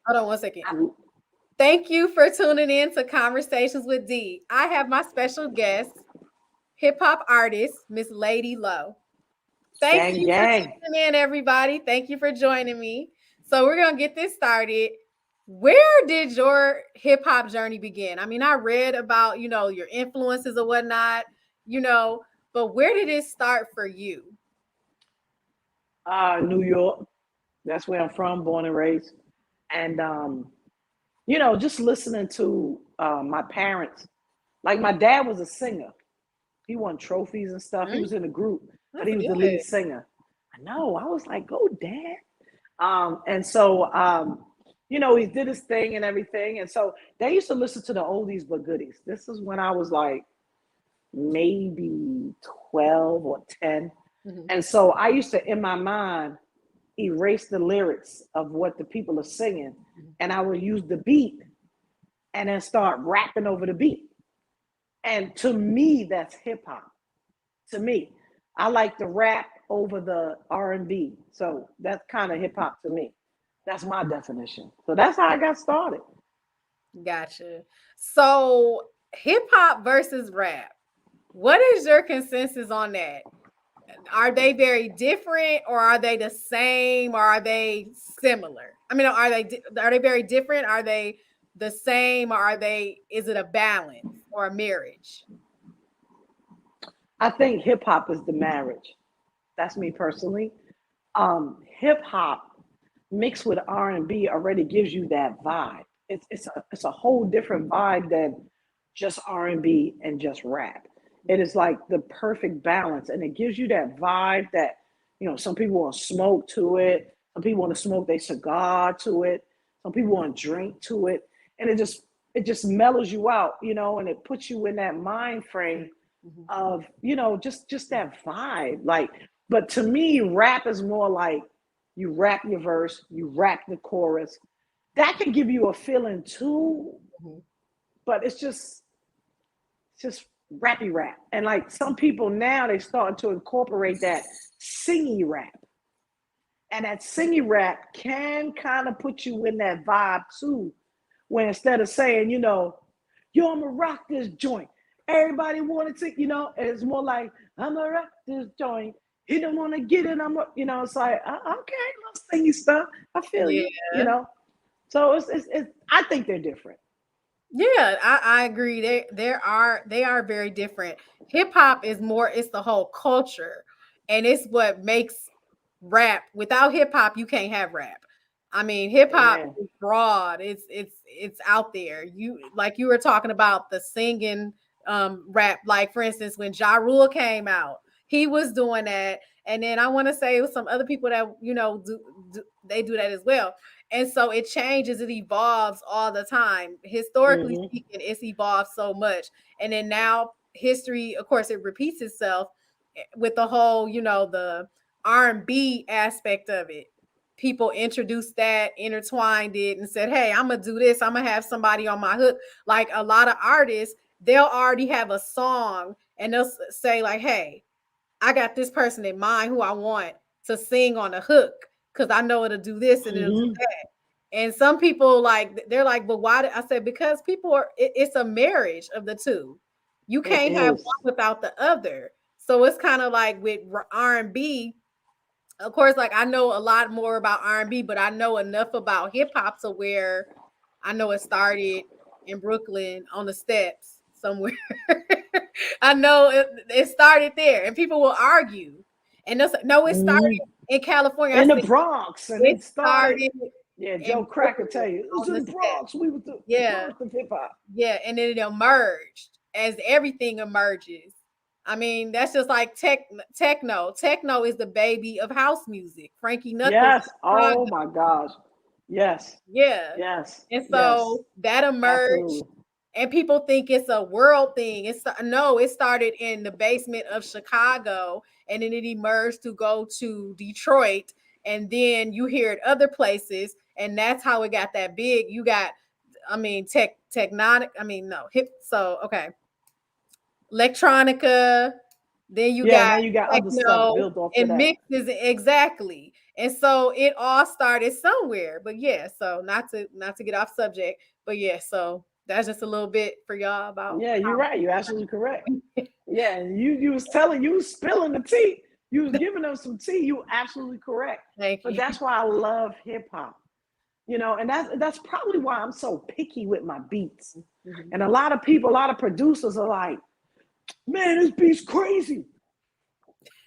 Hold on one second. I, Thank you for tuning in to Conversations with D. I have my special guest, hip hop artist, Miss Lady Low. Thank gang, you for gang. tuning in, everybody. Thank you for joining me. So we're gonna get this started. Where did your hip hop journey begin? I mean, I read about your influences or whatnot, you know, but where did it start for you? New York. That's where I'm from, born and raised. And just listening to my parents. Like my dad was a singer. He won trophies and stuff. He Mm, was in a group, but that's he was the good. lead singer. I know. I was like, go, dad. And so he did his thing and everything. And so they used to listen to the oldies but goodies. This is when I was like maybe 12 or 10. Mhm. And so I used to, in my mind, erase the lyrics of what the people are singing. Mhm. And I would use the beat and then start rapping over the beat. And to me, that's hip hop. To me, I like to rap over the R&B. So that's kind of hip hop to me. That's my definition. So that's how I got started. Gotcha. So hip hop versus rap. What is your consensus on that? Are they very different, or are they the same, or are they similar? I mean, are they very different? Are they the same, or is it a balance or a marriage? I think hip hop is the marriage. That's me personally. Hip hop mixed with R&B already gives you that vibe. It's a whole different vibe than just R&B and just rap. It is like the perfect balance, and it gives you that vibe that some people want to smoke to it, some people want to smoke their cigar to it, some people want to drink to it, and it just mellows you out, and it puts you in that mind frame Mhm. of just that vibe. Like, but to me, rap is more like you rap your verse, you rap the chorus. That can give you a feeling too, Mhm. but it's just rappy rap. And like some people now, they starting to incorporate that singy rap, and that singy rap can kind of put you in that vibe too. When instead of saying, yo, I'm gonna rock this joint. Everybody wanted to, it's more like, I'm gonna rock this joint. He don't want to get it. It's like, okay, little singy stuff. I feel Yeah. So it's I think they're different. Yeah, I agree. They are very different. Hip hop is more, it's the whole culture, and it's what makes rap. Without hip hop, you can't have rap. I mean, hip hop Amen. is broad. It's out there. You were talking about the singing rap, like for instance, when Ja Rule came out, he was doing that. And then I want to say it was some other people that they do that as well. And so it changes, it evolves all the time. Historically Hmm. speaking, it's evolved so much. And then now history, of course, it repeats itself with the whole, the R&B aspect of it. People introduced that, intertwined it, and said, hey, I'm gonna do this. I'm gonna have somebody on my hook. Like a lot of artists, they'll already have a song and they'll say, like, hey, I got this person in mind who I want to sing on the hook because I know it'll do this and it'll do Hmm. that. And some people like they're like, but why? I said because people are. It's a marriage of the two. You It can't have is. one without the other. So it's kind of like with R&B. Of course, like I know a lot more about R&B, but I know enough about hip hop to where I know it started in Brooklyn on the steps somewhere. I know it started there, and people will argue, and they'll say, "No, it started Hmm. in California." I In the said, Bronx, and "It it started. started Yeah, in Joe Crack will tell Brooklyn you it was on in the the steps." Bronx. We were the Yeah, birth of hip hop. yeah, and then it emerged as everything emerges. I mean, that's just like techno. Techno is the baby of house music. Frankie Knuckles, Yes. Chicago. Oh my gosh. Yes. Yeah. Yes. And Yes. so that emerged, Absolutely. and people think it's a world thing. It's no, it started in the basement of Chicago, and then it emerged to go to Detroit, and then you hear it other places, and that's how it got that big. You got, I mean, technonic. I mean, no hip. So okay, electronica. Then you Yeah. got Now you got other stuff techno built off of and that. mixes exactly. And so it all started somewhere. But yeah, so not to get off subject, but yeah, so that's just a little bit for y'all about Yeah, you're right. You're absolutely correct. Yeah, and you was telling, you was spilling the tea. You was giving them some tea. You absolutely correct. Thank But you. that's why I love hip hop. And that's probably why I'm so picky with my beats. Mhm. And a lot of people, a lot of producers are like, "Man, this beat's crazy.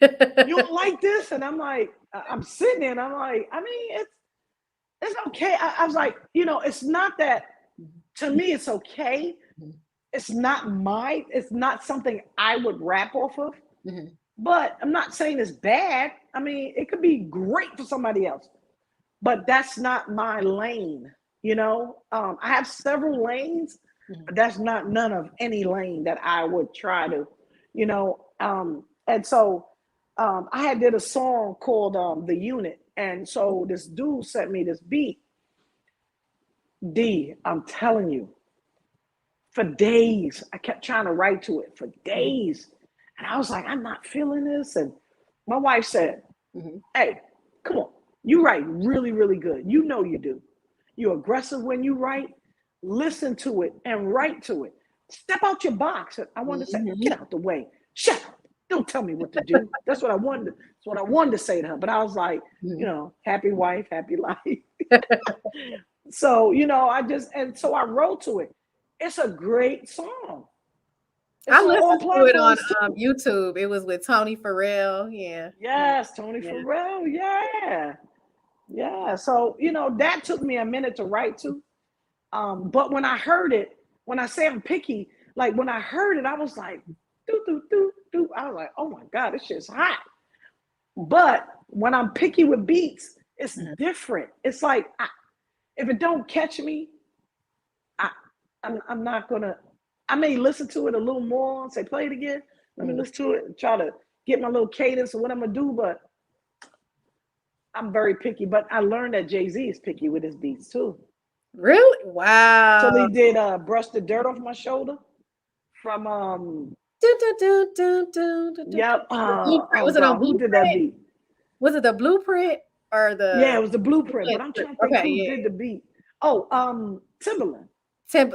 You don't like this?" And I'm like, I'm sitting there and I'm like, I mean, it's okay. I was like, it's not that, to me, it's okay. It's not something I would rap off of, Mhm. but I'm not saying it's bad. I mean, it could be great for somebody else, but that's not my lane. I have several lanes, but Mhm. that's not none of any lane that I would try to, and so I had did a song called The Unit. And so this dude sent me this beat. I'm telling you, for days, I kept trying to write to it for Mhm. days. And I was like, I'm not feeling this. And my wife said, Mhm. "Hey, come on. You write really, really good. You know you do. You're aggressive when you write. Listen to it and write to it. Step out your box." I wanted to say, Mhm. "Get out the way. Shut up. Don't tell me what to do." That's what I wanted. That's what I wanted to say to her. But I was like, Mhm. happy wife, happy life. So, and so I wrote to it. It's a great song. I It's on all listened to it on platforms too. YouTube. It was with Tony Farrell. Yeah. Yeah. Yes, Tony Yeah. Farrell. Yeah. Yeah. So, that took me a minute to write to. But when I heard it, when I say I'm picky, like when I heard it, I was like, doo, doo, doo, doo. I was like, oh my God, this shit's hot. But when I'm picky with beats, it's Mhm. different. It's like, if it don't catch me, I, I'm not gonna. I may listen to it a little more, say play it again. Let me Mhm. listen to it and try to get my little cadence of what I'm gonna do. But I'm very picky. But I learned that Jay-Z is picky with his beats too. Really? So Wow. he did "Brush the Dirt Off My Shoulder" from Dun, dun, dun, dun, dun, dun, dun. yep. The Blueprint. Oh Was it on God, who did that Blueprint? beat? Was it the Blueprint or Yeah, the it was the Blueprint. But I'm Blueprint? trying to think Okay, who yeah. did the beat. Oh, Timberland.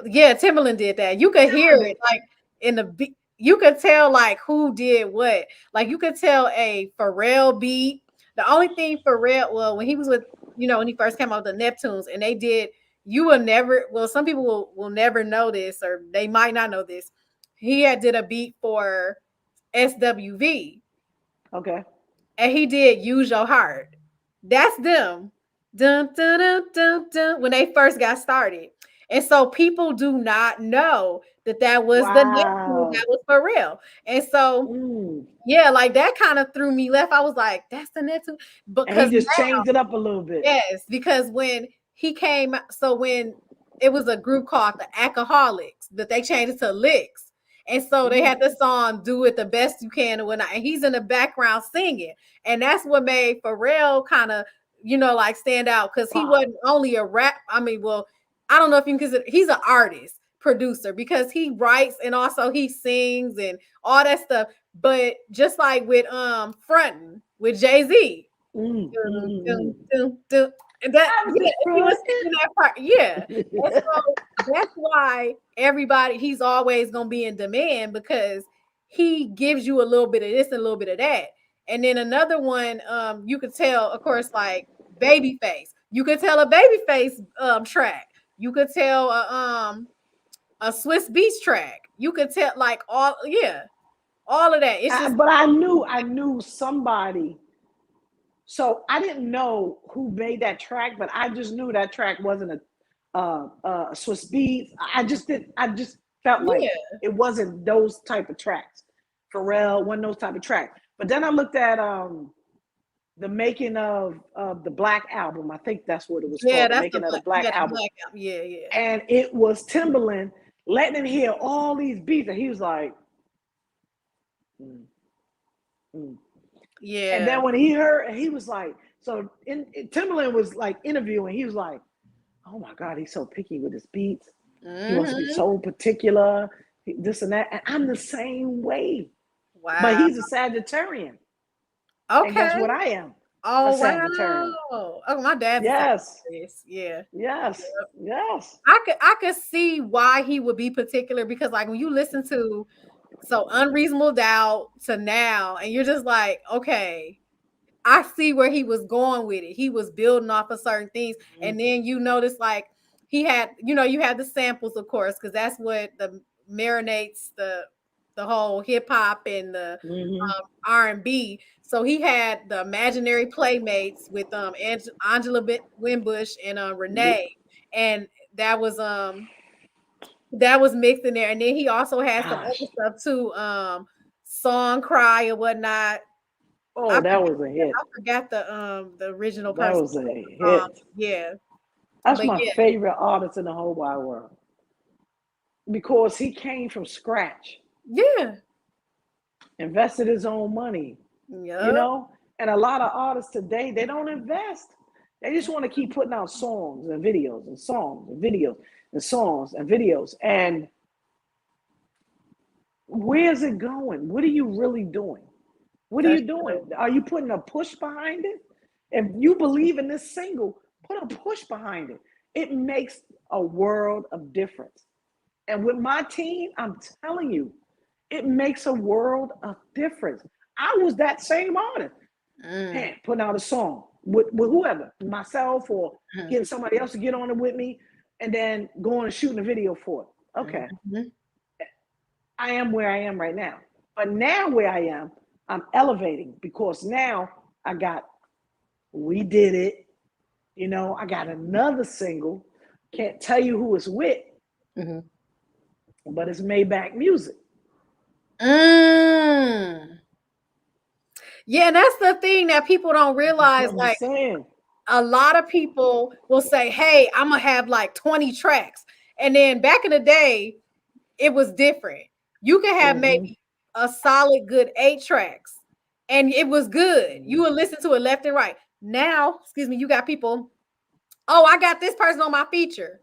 Yeah, Timberland did that. You could hear Timberland it did. like in the beat. You could tell like who did what. Like you could tell a Pharrell beat. The only thing Pharrell, well, when he was with, when he first came out with the Neptunes, and they did, you will never. Well, some people will never know this, or they might not know this. He had did a beat for SWV, Okay. and he did Use Your Heart. That's them. Dun, dun, dun, dun, dun, when they first got started. And so people do not know that was the Neptune, that Wow. was for real. And so, Mm. yeah, like that kind of threw me left. I was like, that's the Neptune. And he Because just changed it up a little bit. yes, because when he came, so when it was a group called the Alcoholics, but they changed it to Licks. And so they Mm. had the song "Do It the Best You Can" and whatnot. And he's in the background singing. And that's what made Pharrell kind of, like stand out because he Pop. wasn't only a rap. I mean, well, I don't know if you can consider he's an artist, producer, because he writes and also he sings and all that stuff. But just like with fronting with Jay-Z, Mm, mm, dun, mm, dun, dun, dun. And that, I was yeah, just if you was singing that part, yeah. And fronting. so that's why he's always gonna be in demand because he gives you a little bit of this and a little bit of that. And then another one, you could tell, of course, like Babyface. You could tell a Babyface track. You could tell a Swiss Beats track. You could tell like all of that. It's just But I knew somebody. So I didn't know who made that track, but I just knew that track wasn't a Swiss Beats. I just did. I just felt like yeah. it wasn't those type of tracks. Pharrell wasn't those type of tracks. But then I looked at the making of the Black Album. I think that's what it was Yeah, called, the that's the making of the black. Black Yeah, the Album. black album. Yeah, yeah. And it was Timberland letting him hear all these beats, and he was like, mm, mm. And Yeah. then when he heard, he was like, so Timberland was like interviewing. He was like, "Oh my God, he's so picky with his beats. He wants to be Mhm. so particular, this and that." And I'm the same way, but Wow. he's a Sagittarian, and guess Okay. what I am? Oh That's at the turn. wow. Oh, my dad's the same Yes, as this. Yeah. yes, yes. I could see why he would be particular because like when you listen to so unreasonable doubt to now, and you're just like, okay, I see where he was going with it. He was building off of certain things. And then you notice like he had, you had the samples, of course, because that's what the marinates the whole hip hop and the Mm-hmm. R&B. So he had the imaginary playmates with Angela Winbush and Yeah. Renee. And that was that was mixed in there. And then he also had some other Gosh. stuff too. Song Cry or whatnot. I Oh, that forgot, was a hit. I forgot the original That person. was a hit. Yeah, That's but my yeah, favorite artist in the whole wide world because he came from scratch, yeah, invested his own money, you yeah. know? And a lot of artists today, they don't invest. They just want to keep putting out songs and videos and songs and videos and songs and videos. And where's it going? What are you really doing? What are That's you doing? true. Are you putting a push behind it? If you believe in this single, put a push behind it. It makes a world of difference. And with my team, I'm telling you, it makes a world of difference. I was that same artist, Mm, hey, putting out a song with whoever, myself or mm, getting somebody else to get on it with me, and then going and shooting a video for it. Okay, mhm. I am where I am right now. But now where I am, I'm elevating because now I got We Did It. I got another single. Can't tell you who it's with, Mhm. but it's Maybach Music. Mm. Yeah, that's the thing that people don't realize. I'm Like saying. a lot of people will say, "Hey, I'm gonna have like 20 tracks," and then back in the day, it was different. You could have Mm-hmm. maybe a solid good 8 tracks, and it was good. You would listen to it left and right. Now, excuse me, you got people. Oh, I got this person on my feature,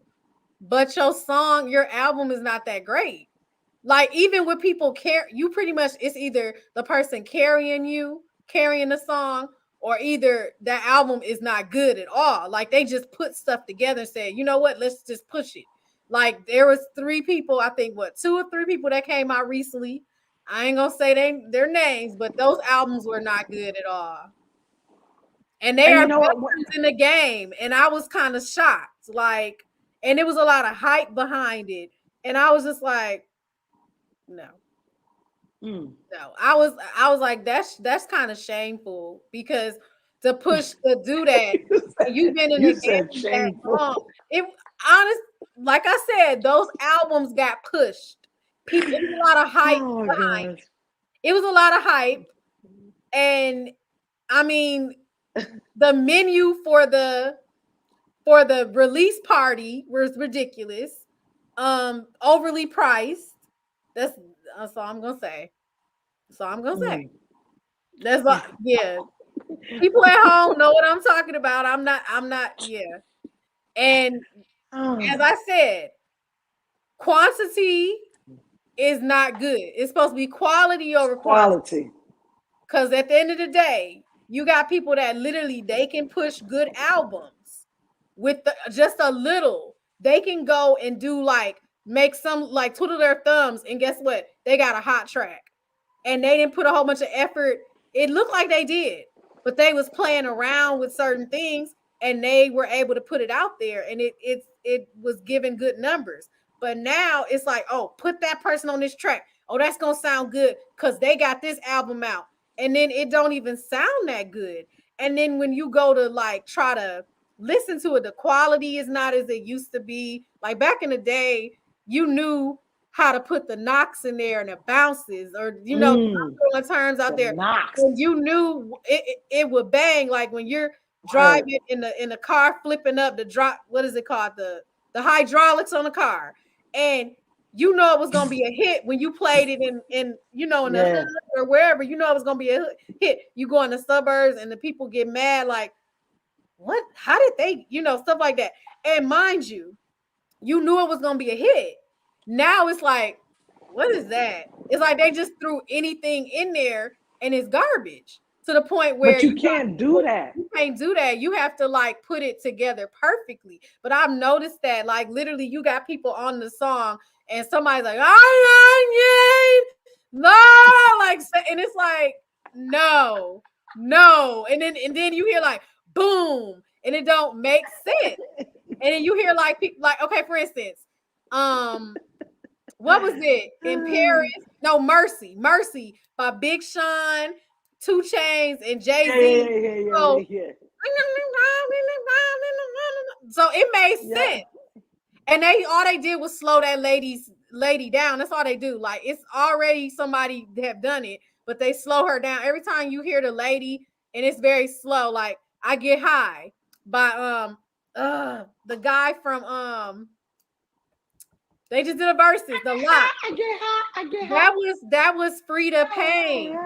but your album is not that great. Like even with people care, you pretty much it's either the person carrying the song, or either that album is not good at all. Like they just put stuff together and said, you know what, let's just push it. Like there was 3 people, I think what 2 or 3 people that came out recently. I ain't gonna say their names, but those albums were not good at all. And they And are you know what? veterans in the game. And I was kind of shocked. Like, and it was a lot of hype behind it. And I was just like, no. Mm. No, I was like, that's kind of shameful because to do that, and you've been in the You game said that long. shameful. It honest, like I said, those albums got pushed. People, it was a lot of hype Oh my behind God. it. It was a lot of hype, and I mean, the menu for the release party was ridiculous, overly priced. That's that's all I'm gonna say. That's all I'm gonna say. Mm. That's all, yeah. People at home know what I'm talking about. I'm not, yeah. And as Oh, I said, quantity is not good. It's supposed to be quality over quantity. quality. Because at the end of the day, you got people that literally they can push good albums with just a little. They can go and do like make some like twiddle their thumbs, and guess what? They got a hot track, and they didn't put a whole bunch of effort. It looked like they did, but they was playing around with certain things, and they were able to put it out there, and it was giving good numbers. But now it's like, oh, put that person on this track. Oh, that's gonna sound good because they got this album out, and then it don't even sound that good. And then when you go to like try to listen to it, the quality is not as it used to be. Like back in the day, you knew how to put the knocks in there and the bounces, or Mm. terms out The there, knocks. and you knew it would bang. Like when you're Word. driving in the car, flipping up the drop, what is it called, the hydraulics on the car, and you know it was gonna be a hit when you played it in the hood Yeah. or wherever. You know it was gonna be a hit. You go in the suburbs and the people get mad, like, what? How did they? Stuff like that. And mind you, you knew it was gonna be a hit. Now it's like, what is that? It's like they just threw anything in there and it's garbage. to the point where But you can't do that. You can't do that. You have to like put it together perfectly. But I've noticed that like literally you got people on the song and somebody's like, I no, like, and it's like, no, no. And then you hear like boom, and it don't make sense. And then you hear like people like, okay, for instance, what was it in Paris? No, Mercy by Big Sean, 2 Chainz, and Jay-Z. So, so it made sense. And all they did was slow that lady down. That's all they do. Like, it's already somebody have done it, but they slow her down. Every time you hear the lady, and it's very slow, like I Get High by the guy from they just did a verses, the lot. I get high. That was Frida Payne.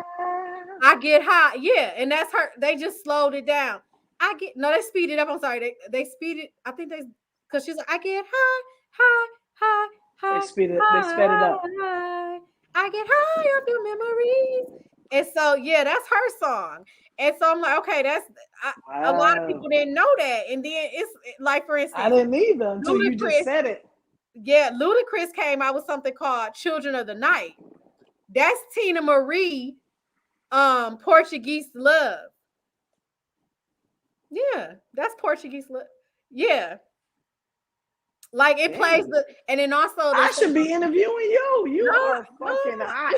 I Get High. Yeah, and that's her. They just slowed it down. They speed it up. I'm sorry. They speed it. I think because she's like, I get high. They sped it up. I get high of your memories. And so yeah, that's her song. And so I'm like, okay, a lot of people didn't know that. And then it's like, for instance, I didn't either until you just said it. Yeah, Ludacris came out with something called Children of the Night. That's Tina Marie, Portuguese Love. Yeah, that's Portuguese Love. Yeah. Like it plays and then also I should be interviewing you. You are fucking hot.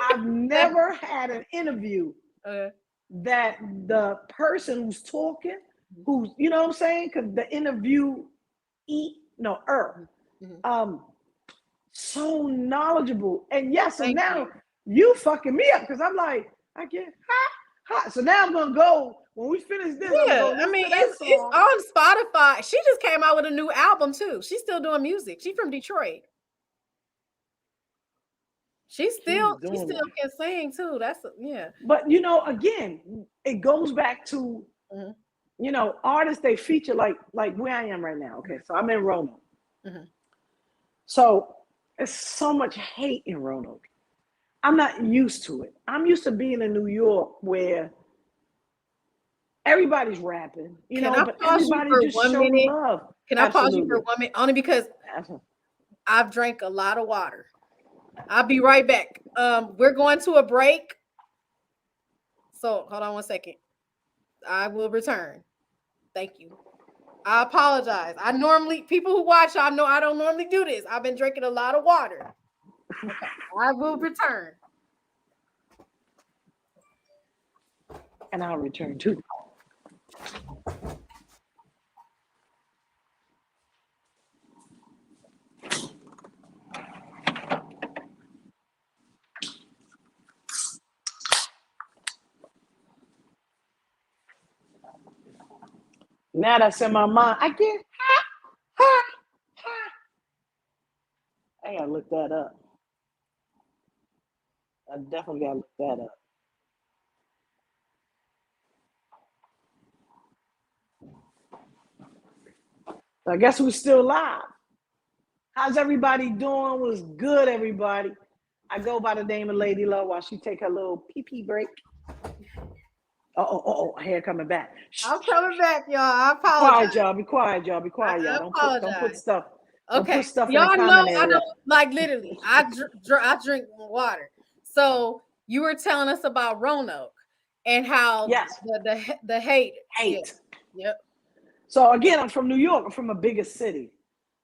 I've never had an interview that the person who's talking, who's, you know what I'm saying? Because the interview so knowledgeable. And yes, and now you fucking me up because I'm like, I get hot. So now I'm gonna go when we finish this. Yeah, I mean it's on Spotify. She just came out with a new album too. She's still doing music. She's from Detroit. She still can sing too. But again, it goes back to artists they feature like where I am right now. Okay, so I'm in Roanoke. So there's so much hate in Roanoke. I'm not used to it. I'm used to being in New York where everybody's rapping, but everybody just showing love. Can I pause you for 1 minute? Only because I've drank a lot of water. I'll be right back. We're going to a break. So hold on 1 second. I will return. Thank you. I apologize. People who watch, I know I don't normally do this. I've been drinking a lot of water. Okay. I will return. And I'll return too. Now that's in my mind. I get hot. I gotta look that up. I definitely gotta look that up. I guess we're still live. How's everybody doing? What's good, everybody? I go by the name of Lady Love while she take her little pee-pee break. Hair coming back. I'm coming back, y'all. I apologize. Be quiet, y'all. Don't put stuff. Okay. Put stuff y'all in the know, I know, like literally, I drink water. So you were telling us about Roanoke and how the hate. Yep. So again, I'm from New York. I'm from a bigger city.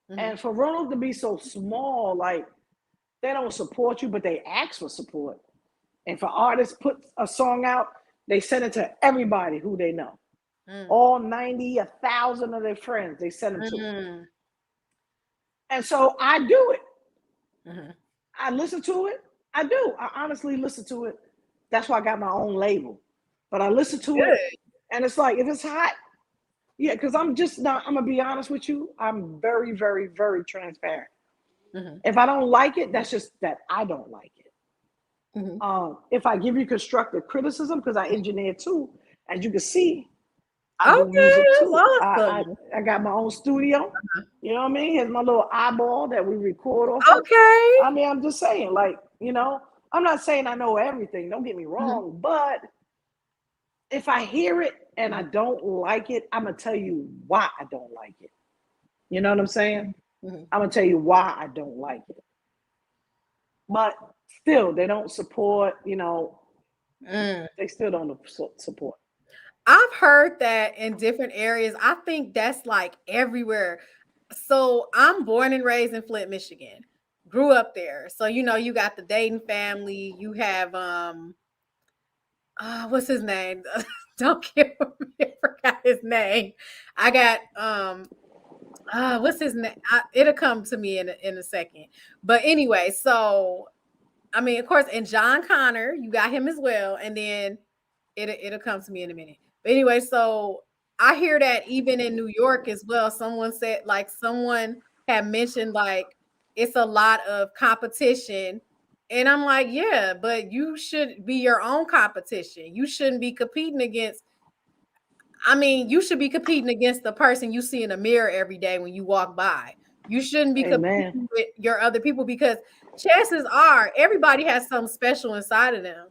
And for Roanoke to be so small, like they don't support you, but they ask for support. And for artists put a song out, they send it to everybody who they know. All 90, 1,000 of their friends, they send them to them. And so I do it. I listen to it. I do. I honestly listen to it. That's why I got my own label. But I listen to it. And it's like, if it's hot, because I'm going to be honest with you. I'm very, very, very transparent. If I don't like it, that's just that I don't like it. If I give you constructive criticism, because I engineer too, as you can see, I do music too. Awesome. I got my own studio. You know what I mean? Here's my little eyeball that we record off. Okay. I mean, I'm just saying, I'm not saying I know everything. Don't get me wrong, but if I hear it and I don't like it, I'm gonna tell you why I don't like it. You know what I'm saying? Mm-hmm. I'm gonna tell you why I don't like it. But still, they don't support. Mm. They still don't support. I've heard that in different areas. I think that's like everywhere. So I'm born and raised in Flint, Michigan. Grew up there. So you got the Dayton family. You have what's his name? Don't kill me. I forgot his name. I got what's his name? It'll come to me in a second. But anyway, so I mean, of course, and John Connor, you got him as well, and then it'll come to me in a minute. But anyway, so I hear that even in New York as well. Someone said, like, someone had mentioned like it's a lot of competition. And I'm like, yeah, but you should be your own competition. You shouldn't be competing against, I mean, you should be competing against the person you see in the mirror every day when you walk by. You shouldn't be Amen. competing with your other people because chances are everybody has something special inside of them.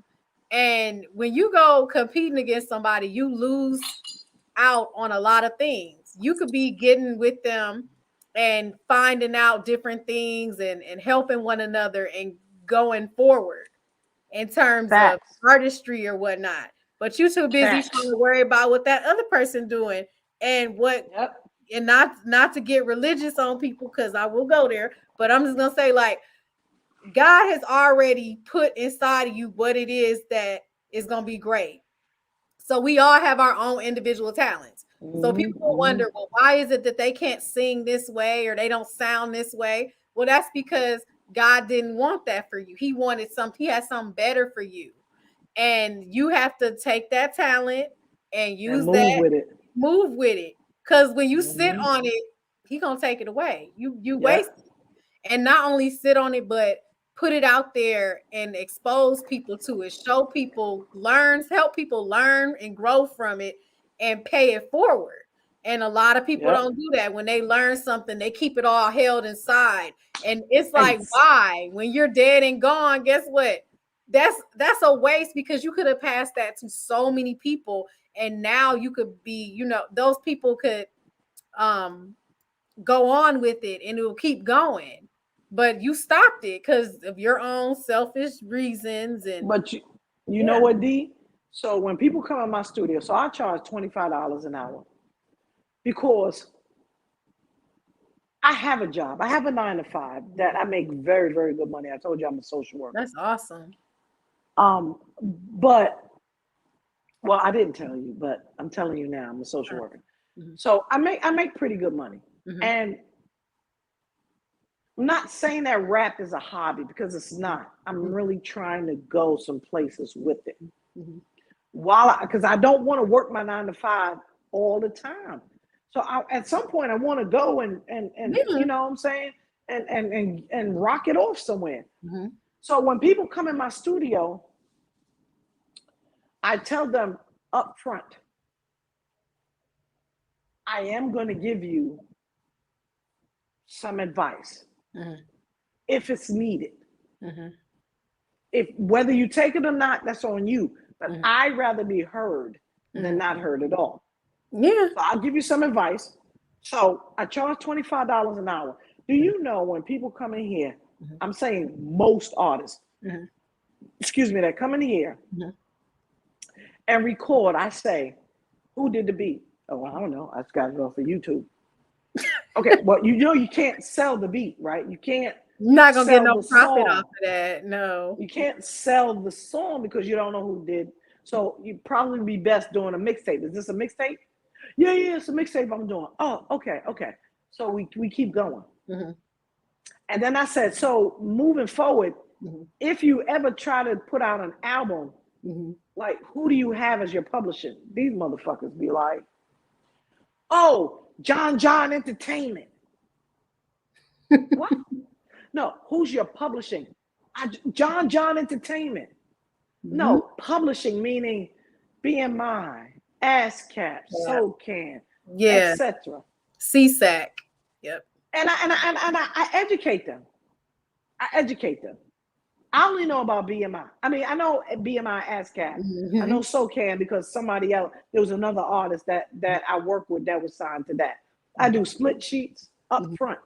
And when you go competing against somebody, you lose out on a lot of things. You could be getting with them and finding out different things and helping one another and going forward in terms of Facts. artistry or whatnot. But you too busy trying Facts. to worry about what that other person doing and what Yep. and not to get religious on people because I will go there. But I'm just gonna say like God has already put inside of you what it is that is gonna be great. So we all have our own individual talents. So Hmm. people will Hmm. wonder, well, why is it that they can't sing this way or they don't sound this way? Well, that's because God didn't want that for you. He wanted something, he has something better for you. And you have to take that talent and And use move that, with it. move with it. Because when you sit Hmm. on it, he gonna take it away. You waste Yep. and not only sit on it, but put it out there and expose people to it, show people, help people learn and grow from it and pay it forward. And a lot of people Yep. don't do that. When they learn something, they keep it all held inside. And it's like, Ex- why? When you're dead and gone, guess what? That's a waste because you could have passed that to so many people and now you could be, those people could um go on with it and it will keep going. But you stopped it because of your own selfish reasons. And but you know yeah, what, D? So when people come in my studio, so I charge $25 an hour because I have a job. I have a 9 to 5 that I make very, very good money. I told you I'm a social worker. that's awesome. But well, I didn't tell you, but I'm telling you now, I'm a social worker. Mm-hmm, So I make pretty good money. mm-hmm, And I'm not saying that rap is a hobby because it's not. I'm mm-hmm, really trying to go some places with it. mm-hmm. Because I don't want to work my 9 to 5 all the time. So at some point I want to go and Yeah. you know what I'm saying, and rock it off somewhere. Mm-hmm, So when people come in my studio, I tell them up front, I am going to give you some advice mm-hmm, if it's needed. mm-hmm, If whether you take it or not, that's on you. But mm-hmm, I'd rather be heard than mm-hmm. not heard at all. Yeah. So I'll give you some advice. So I charge $25 an hour. Do you know when people come in here, Mm-hmm, I'm saying most artists, mm-hmm, excuse me, that come in here mm-hmm. and record, I say, who did the beat? Oh, I don't know. I just got it off of YouTube. Okay, well, you know you can't sell the beat, right? You can't You're not gonna get sell no the profit off song. of that. No. You can't sell the song because you don't know who did. So you probably be best doing a mixtape. Is this a mixtape? Yeah, yeah, it's a mixtape I'm doing. Oh, okay, okay. So we keep going. Mm-hmm, And then I said, so moving forward, mm-hmm, if you ever try to put out an album, mm-hmm. like who do you have as your publisher? These motherfuckers be like, oh, John Entertainment. What? No, who's your publishing? John Entertainment. Mm-hmm. No, publishing meaning BMI, ASCAP, Yeah. SOCAN, Yeah. etc. CSAC. Yep. And I educate them. I educate them. I only know about BMI. I mean, I know BMI ASCAP. I know Mhm. SOCAN because somebody else, there was another artist that I worked with that was signed to that. I do split sheets up Mhm. front.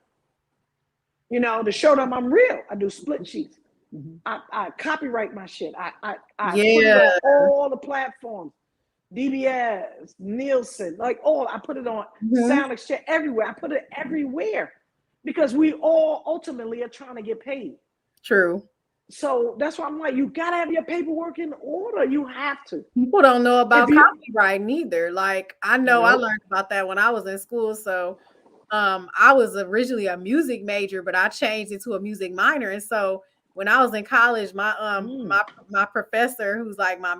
You know, to show them I'm real, I do split sheets. Mhm. I copyright my shit. I put it Yeah. on all the platforms, DBS, Nielsen, like all. I put it on Mhm. Sound Exchange everywhere. I put it everywhere because we all ultimately are trying to get paid. True. So that's why I'm like, you gotta have your paperwork in order. You have to. People don't know If about you copyright neither. Like I know I nope. learned about that when I was in school. So I was originally a music major, but I changed it to a music minor. And so when I was in college, Mm, my professor, who's like my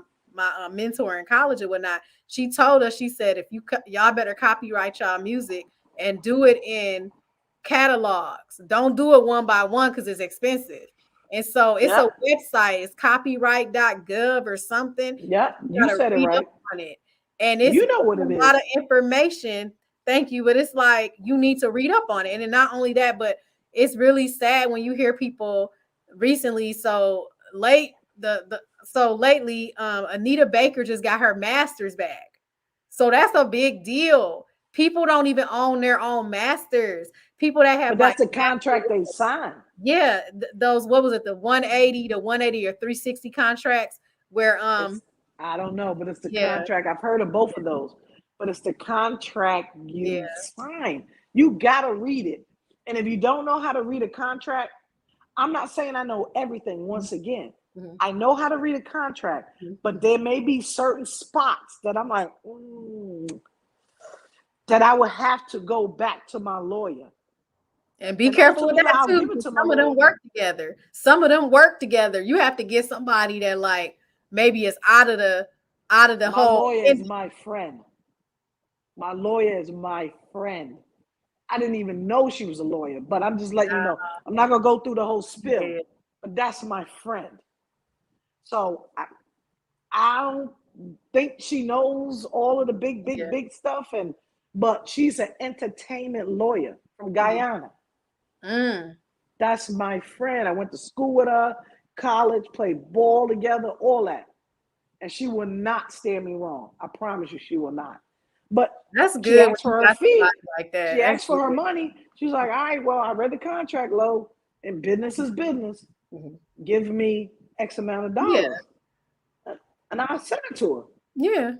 mentor in college and whatnot, she told us, she said, if y'all better copyright y'all music and do it in catalogs. Don't do it one by one because it's expensive. And so it's a yep. website, it's copyright.gov or something. Yep. You You gotta said it read up right. on it. And it's You know what a it lot of is. information. Thank you. But it's like you need to read up on it. And then not only that, but it's really sad when you hear people recently. So late the so lately, Anita Baker just got her master's back. So that's a big deal. People don't even own their own masters. People that have But like that's the contract they signed. yeah, those what was it, the 180 or 360 contracts where It's I don't know, but it's the yeah, contract. I've heard of both of those, but it's the contract yeah. you sign. You gotta read it. And if you don't know how to read a contract, I'm not saying I know everything once again. Mhm. I know how to read a contract, Mhm. but there may be certain spots that I'm like, that I would have to go back to my lawyer. And be And careful with ultimately, that I'll too, give it because to my some of them lawyer. work together. Some of them work together. You have to get somebody that like maybe is out of the My whole lawyer is industry. my friend. My lawyer is my friend. I didn't even know she was a lawyer, but I'm just letting you know. I'm not gonna go through the whole spill, Yeah, but that's my friend. So I don't think she knows all of the big, yeah. big, big stuff, and but she's an entertainment lawyer from Mhm. Guyana. Mm. That's my friend. I went to school with her, college, played ball together, all that, and she will not steer me wrong. I promise you, she will not. But That's she good when asked you for her got fee. somebody like that. She asked for her Absolutely. money. She's like, all right, well, I read the contract, low, and business is business. Mhm. Give me X amount of Yeah, dollars. And I sent it to her. yeah.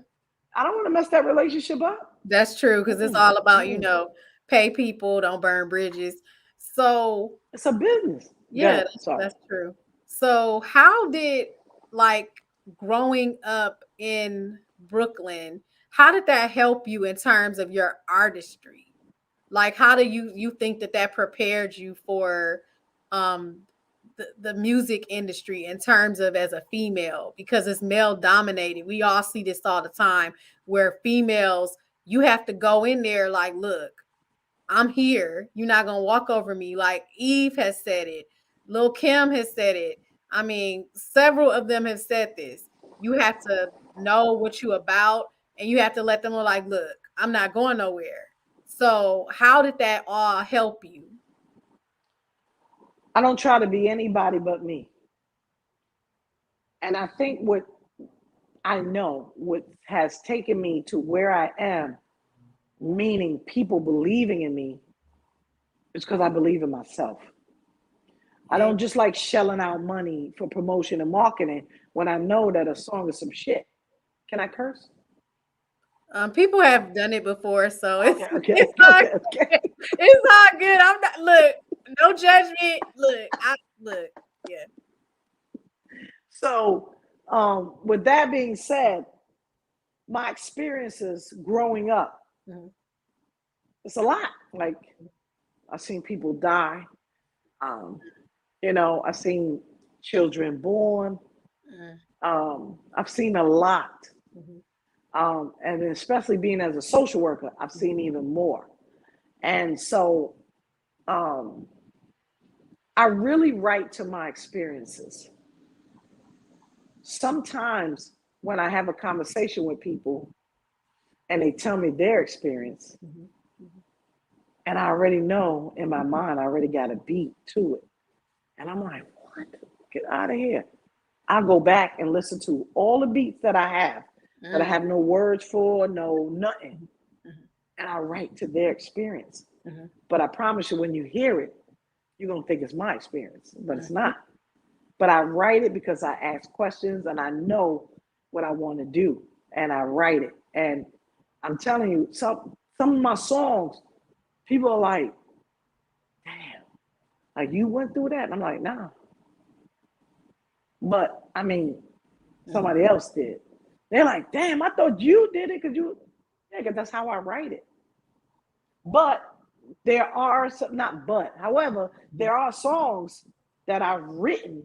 I don't want to mess that relationship up. That's true because it's Mm-mm, all about, mm-mm. pay people, don't burn bridges. So It's a business. yeah, Good. that's Sorry. that's true. So how did like growing up in Brooklyn, how did that help you in terms of your artistry? Like how do you think that prepared you for um the music industry in terms of as a female because it's male dominated. We all see this all the time where females you have to go in there like, look, I'm here. You're not gonna walk over me. Like Eve has said it. Lil Kim has said it. I mean, several of them have said this. You have to know what you about, and you have to let them know, like, look, I'm not going nowhere. So, how did that all help you? I don't try to be anybody but me. And I think what I know, what has taken me to where I am, meaning people believing in me, is because I believe in myself. I And don't just like shelling out money for promotion and marketing when I know that a song is some shit. Can I curse? people have done it before, so it's Okay, okay, it's okay, all okay, okay. good. It's all good. I'm not look, no judgment. Look, yeah. So, with that being said, my experiences growing up, Mhm. it's a lot. Like I've seen people die. Um, I've seen children born. Mhm. I've seen a lot. Mhm. And especially being as a social worker, I've seen even more. And so um, I really write to my experiences. Sometimes when I have a conversation with people and they tell me their experience, Mhm. Mhm. and I already know in my mind, I already got a beat to it. And I'm like, what? Get out of here. I go back and listen to all the beats that I have, that I have no words for, no nothing. And I write to their experience. But I promise you, when you hear it, you're going to think it's my experience, but it's not. But I write it because I ask questions and I know what I want to do. And I write it. And I'm telling you, some of my songs, people are like, damn, like you went through that? And I'm like, nah. But I mean, somebody else did. They're like, damn, I thought you did it because because that's how I write it. But there are some, not but, however, there are songs that I've written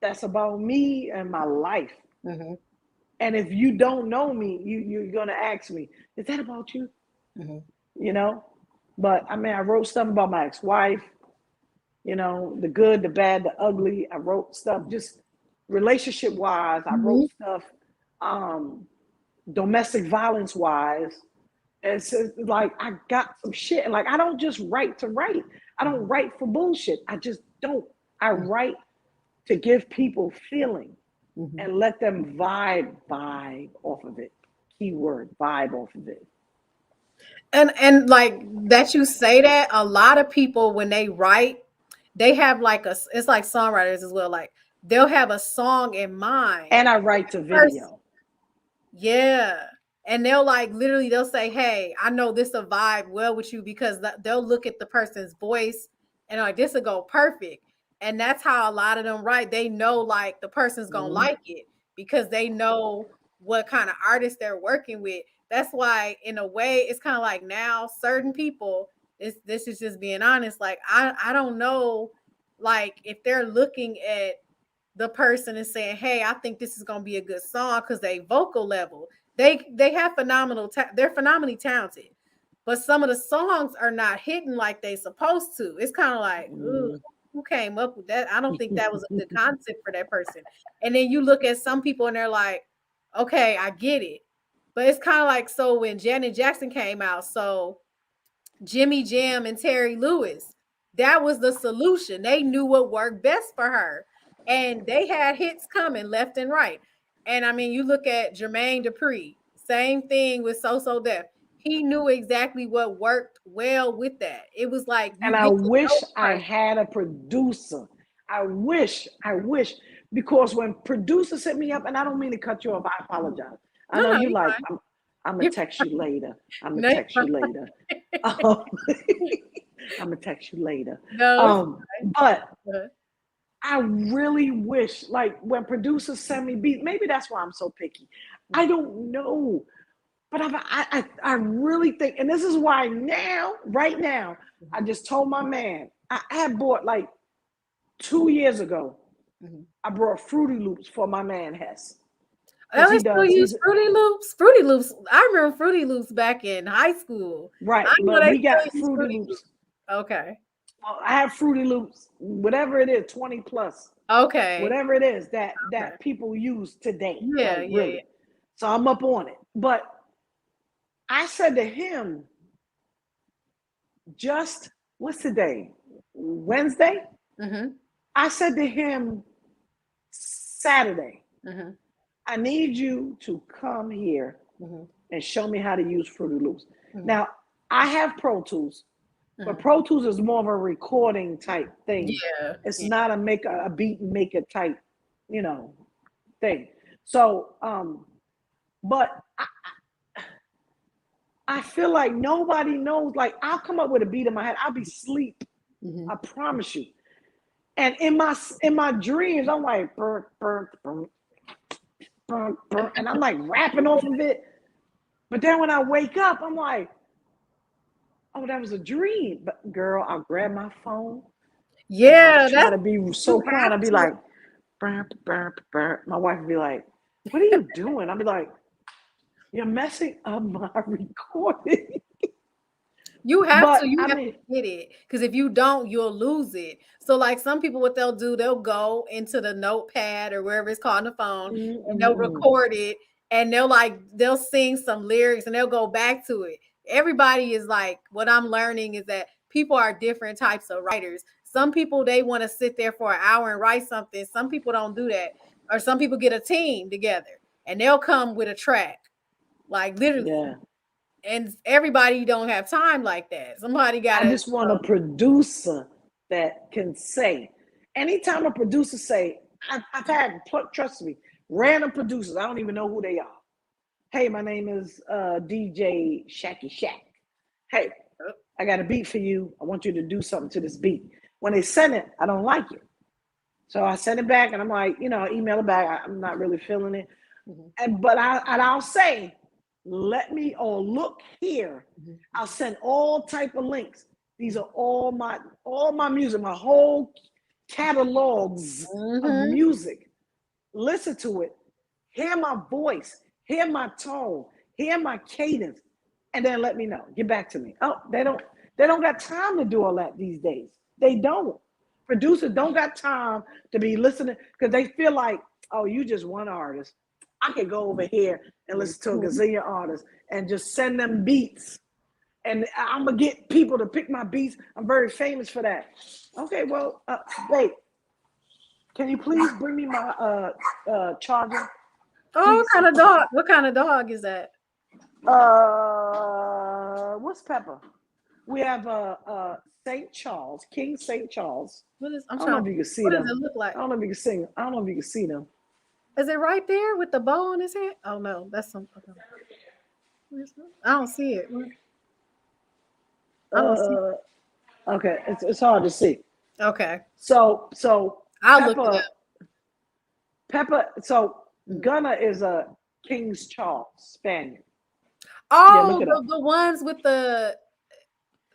that's about me and my life. And if you don't know me, you're going to ask me, is that about you? You know? But I mean, I wrote stuff about my ex-wife, you know, the good, the bad, the ugly. I wrote stuff just relationship-wise. I wrote stuff domestic violence-wise. It's like I got some shit. And like, I don't just write to write. I don't write for bullshit. I just don't. I write to give people feeling and let them vibe off of it. Keyword, vibe off of it. And like that you say that, a lot of people when they write, they have like it's like songwriters as well. Like they'll have a song in mind. And I write to video. Yeah. And they'll like literally they'll say, hey, I know this will vibe well with you because they'll look at the person's voice and like this will go perfect. And that's how a lot of them write. They know like the person's gonna like it because they know what kind of artist they're working with. That's why in a way it's kind of like now certain people, this is just being honest, like I don't know like if they're looking at the person and saying, hey, I think this is gonna be a good song because they vocal level. They have they're phenomenally talented, but some of the songs are not hitting like they supposed to. It's kind of like, ooh, who came up with that? I don't think that was a good concept for that person. And then you look at some people and they're like, okay, I get it. But it's kind of like, so when Janet Jackson came out, so Jimmy Jam and Terry Lewis, that was the solution. They knew what worked best for her. And they had hits coming left and right. And I mean, you look at Jermaine Dupri, same thing with So Def. He knew exactly what worked well with that. It was like you and I get to wish know I had a producer. I wish, because when producers hit me up, and I don't mean to cut you off, I apologize. I know you like, I'm gonna text you later. I'm gonna text you later. I'm gonna text you later. But I really wish, like, when producers send me beats, maybe that's why I'm so picky. I don't know. But I really think, and this is why now, right now, I just told my man, I had bought like 2 years ago, I brought Fruity Loops for my man Hess. I still use Fruity Loops. Fruity Loops. I remember Fruity Loops back in high school. Right, but we got Fruity Loops. Okay. Well, I have Fruity Loops, whatever it is, 20 plus. Okay. Whatever it is that people use today. Yeah, like, really. Yeah. So I'm up on it. But I said to him, just, what's today? Wednesday? I said to him, Saturday, I need you to come here and show me how to use Fruity Loops. Now, I have Pro Tools, but Pro Tools is more of a recording type thing. Yeah. It's not a beat maker type, thing. So, but I feel like nobody knows. Like, I'll come up with a beat in my head. I'll be asleep. I promise you. And in my dreams, I'm like, burr, burr, burr, burr, burr, and I'm like rapping off of it. But then when I wake up, I'm like, oh, that was a dream. But girl, I'll grab my phone. Yeah, try to be so quiet. I'll be like, burr, burr, burr. My wife would be like, what are you doing? I'll be like, you're messing up my recording. You have to get it, because if you don't, you'll lose it. So like some people, what they'll do, they'll go into the notepad or wherever it's called on the phone, and they'll record it, and they'll sing some lyrics, and they'll go back to it. Everybody is like, what I'm learning is that people are different types of writers. Some people, they want to sit there for an hour and write something. Some people don't do that. Or some people get a team together and they'll come with a track, like literally. Yeah. And everybody don't have time like that. Somebody got I to. just want a producer that can say, anytime a producer say, I've had, trust me, random producers, I don't even know who they are. Hey, my name is DJ Shacky Shack. Hey, I got a beat for you. I want you to do something to this beat. When they send it, I don't like it. So I send it back and I'm like, I email it back. I'm not really feeling it. Mm-hmm. But I'll say, let me, or look here. Mm-hmm. I'll send all type of links. These are all my music, my whole catalogs of music. Listen to it. Hear my voice. Hear my tone. Hear my cadence. And then let me know. Get back to me. Oh, they don't got time to do all that these days. They don't. Producers don't got time to be listening because they feel like, oh, you just one artist. I can go over here and listen to a gazillion artists and just send them beats. And I'm going to get people to pick my beats. I'm very famous for that. Okay, well, wait. Can you please bring me my charger? Oh, what kind of dog? What kind of dog is that? What's Pepper? We have St. Charles, King St. Charles. What is? I don't know if you can see them. What does it look like? I don't know if you can see. I don't know if you can see them. Is it right there with the bow on his head? Oh no, that's some. I don't see it. I don't see it. Okay, it's hard to see. Okay. So I'll look it up. Pepper. So Gunna is a King's Charles Spaniel. Oh, yeah, the ones with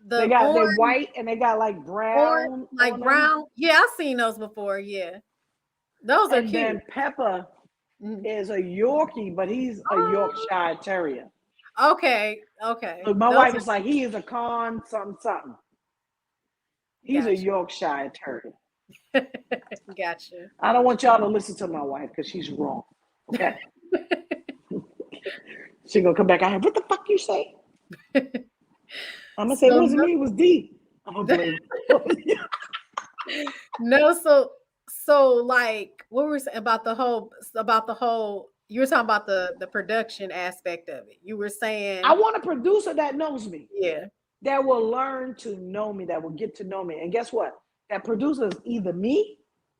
they white and they got like brown, like brown. Them. Yeah, I've seen those before. Yeah, those are cute. And then Pepper is a Yorkie, but he's a Yorkshire Terrier. Okay. So my wife is like, he is a con something. He's a Yorkshire Terrier. Gotcha. I don't want y'all to listen to my wife because she's wrong. Okay. She's gonna come back out here. What the fuck you say? I'm gonna say it wasn't me, it was D. I'm gonna blame. No, so like what were we saying about the whole you were talking about the production aspect of it. You were saying I want a producer that knows me. Yeah. That will learn to know me, that will get to know me. And guess what? That producer is either me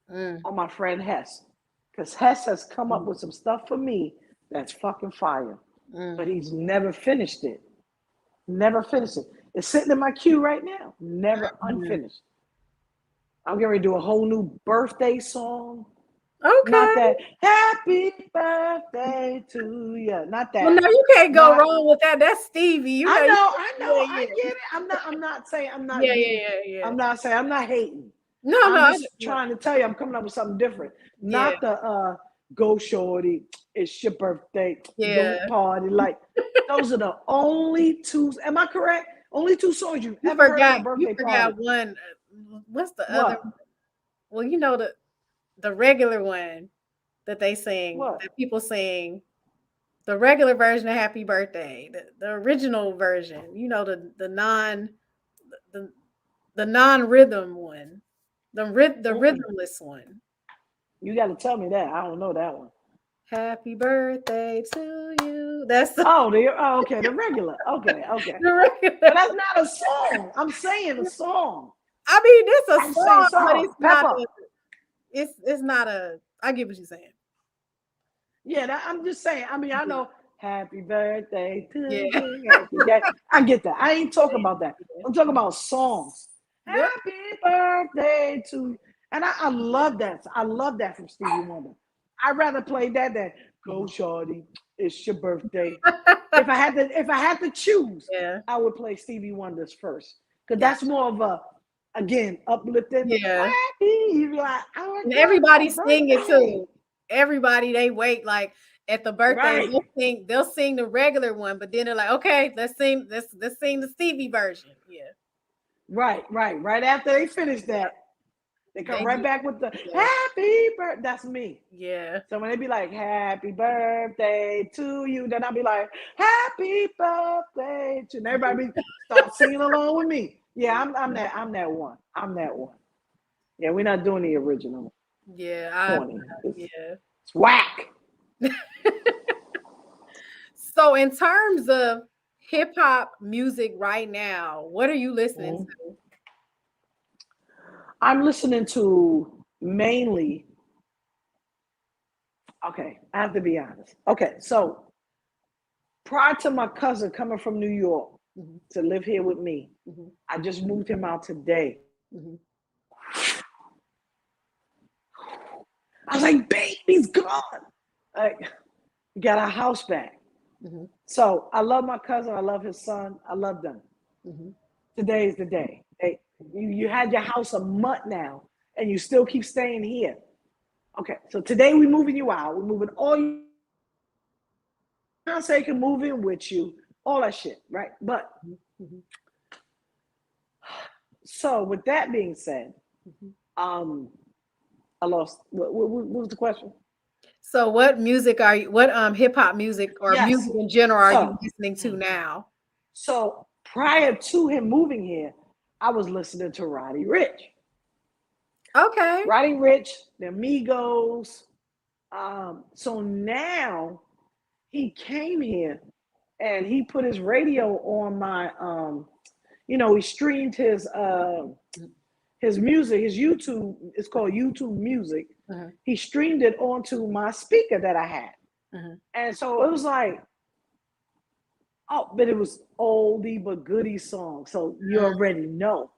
or my friend Hess. Because Hess has come up with some stuff for me that's fucking fire. But he's never finished it. Never finished it. It's sitting in my queue right now. Never unfinished. I'm getting ready to do a whole new birthday song. Okay. Not that happy birthday to you. Not that. Well, no, you can't go wrong with that. That's Stevie. I know. Yeah. I get it. I'm not saying I'm not. Yeah. I'm not saying I'm not hating. No, I'm just trying to tell you I'm coming up with something different. Not the go shorty, it's your birthday. Don't party. Like those are the only two. Am I correct? Only two songs you ever heard at a birthday party. You forgot one. What's the other? Well, you know the regular one that they sing, that people sing, the regular version of Happy Birthday, the original version, you know, the non-rhythm one, the rhythmless one. You got to tell me that. I don't know that one. Happy birthday to you. That's okay, the regular. Okay. The regular. But that's not a song. I'm saying a song. I mean, it's a song, but it's Pepper. not. It's not a. I get what you're saying. Yeah, I'm just saying. I mean, I know happy birthday to you. I get that. I ain't talking about that. I'm talking about songs. Happy birthday to you. And I love that. I love that from Stevie Wonder. I'd rather play that than go shorty, it's your birthday. if I had to choose, I would play Stevie Wonder's first. Because that's more of a, again, uplifting. Yeah. Happy, like, and everybody sing it too. Everybody, they wait like at the birthday, they'll sing the regular one, but then they're like, okay, let's sing the Stevie version. Yeah. Right after they finish that, they come right back with the happy birthday. That's me. Yeah. So when they be like, happy birthday to you, then I'll be like, happy birthday to you. And everybody start singing along with me. Yeah, I'm that one. I'm that one. Yeah, we're not doing the original. Yeah, Corny. yeah. It's whack. So in terms of hip hop music right now, what are you listening Mhm. to? I'm listening to mainly. Okay, I have to be honest. Okay, so prior to my cousin coming from New York Mhm, to live here with me, mhm, I just moved him out today. mhm. I was like, babe, he's gone. Like, we got our house back. Mhm, So I love my cousin. I love his son. I love them. mhm. Today is the day. You had your house a month now, and you still keep staying here. Okay, so today we're moving you out. We're moving all your fiance can move in with you, all that shit, right? But Mhm, mhm, so with that being said, mhm. um, I lost. What was the question? So what music are you what hip hop music or Yes. music in general are you So, listening to now? so prior to him moving here, I was listening to Roddy Rich. Okay. Roddy Rich, the Migos. So now he came here and he put his radio on my he streamed his music, his YouTube, it's called YouTube Music. Uh-huh, He streamed it onto my speaker that I had. uh-huh. And so it was like, oh, but it was oldie but goodie song. So you already know.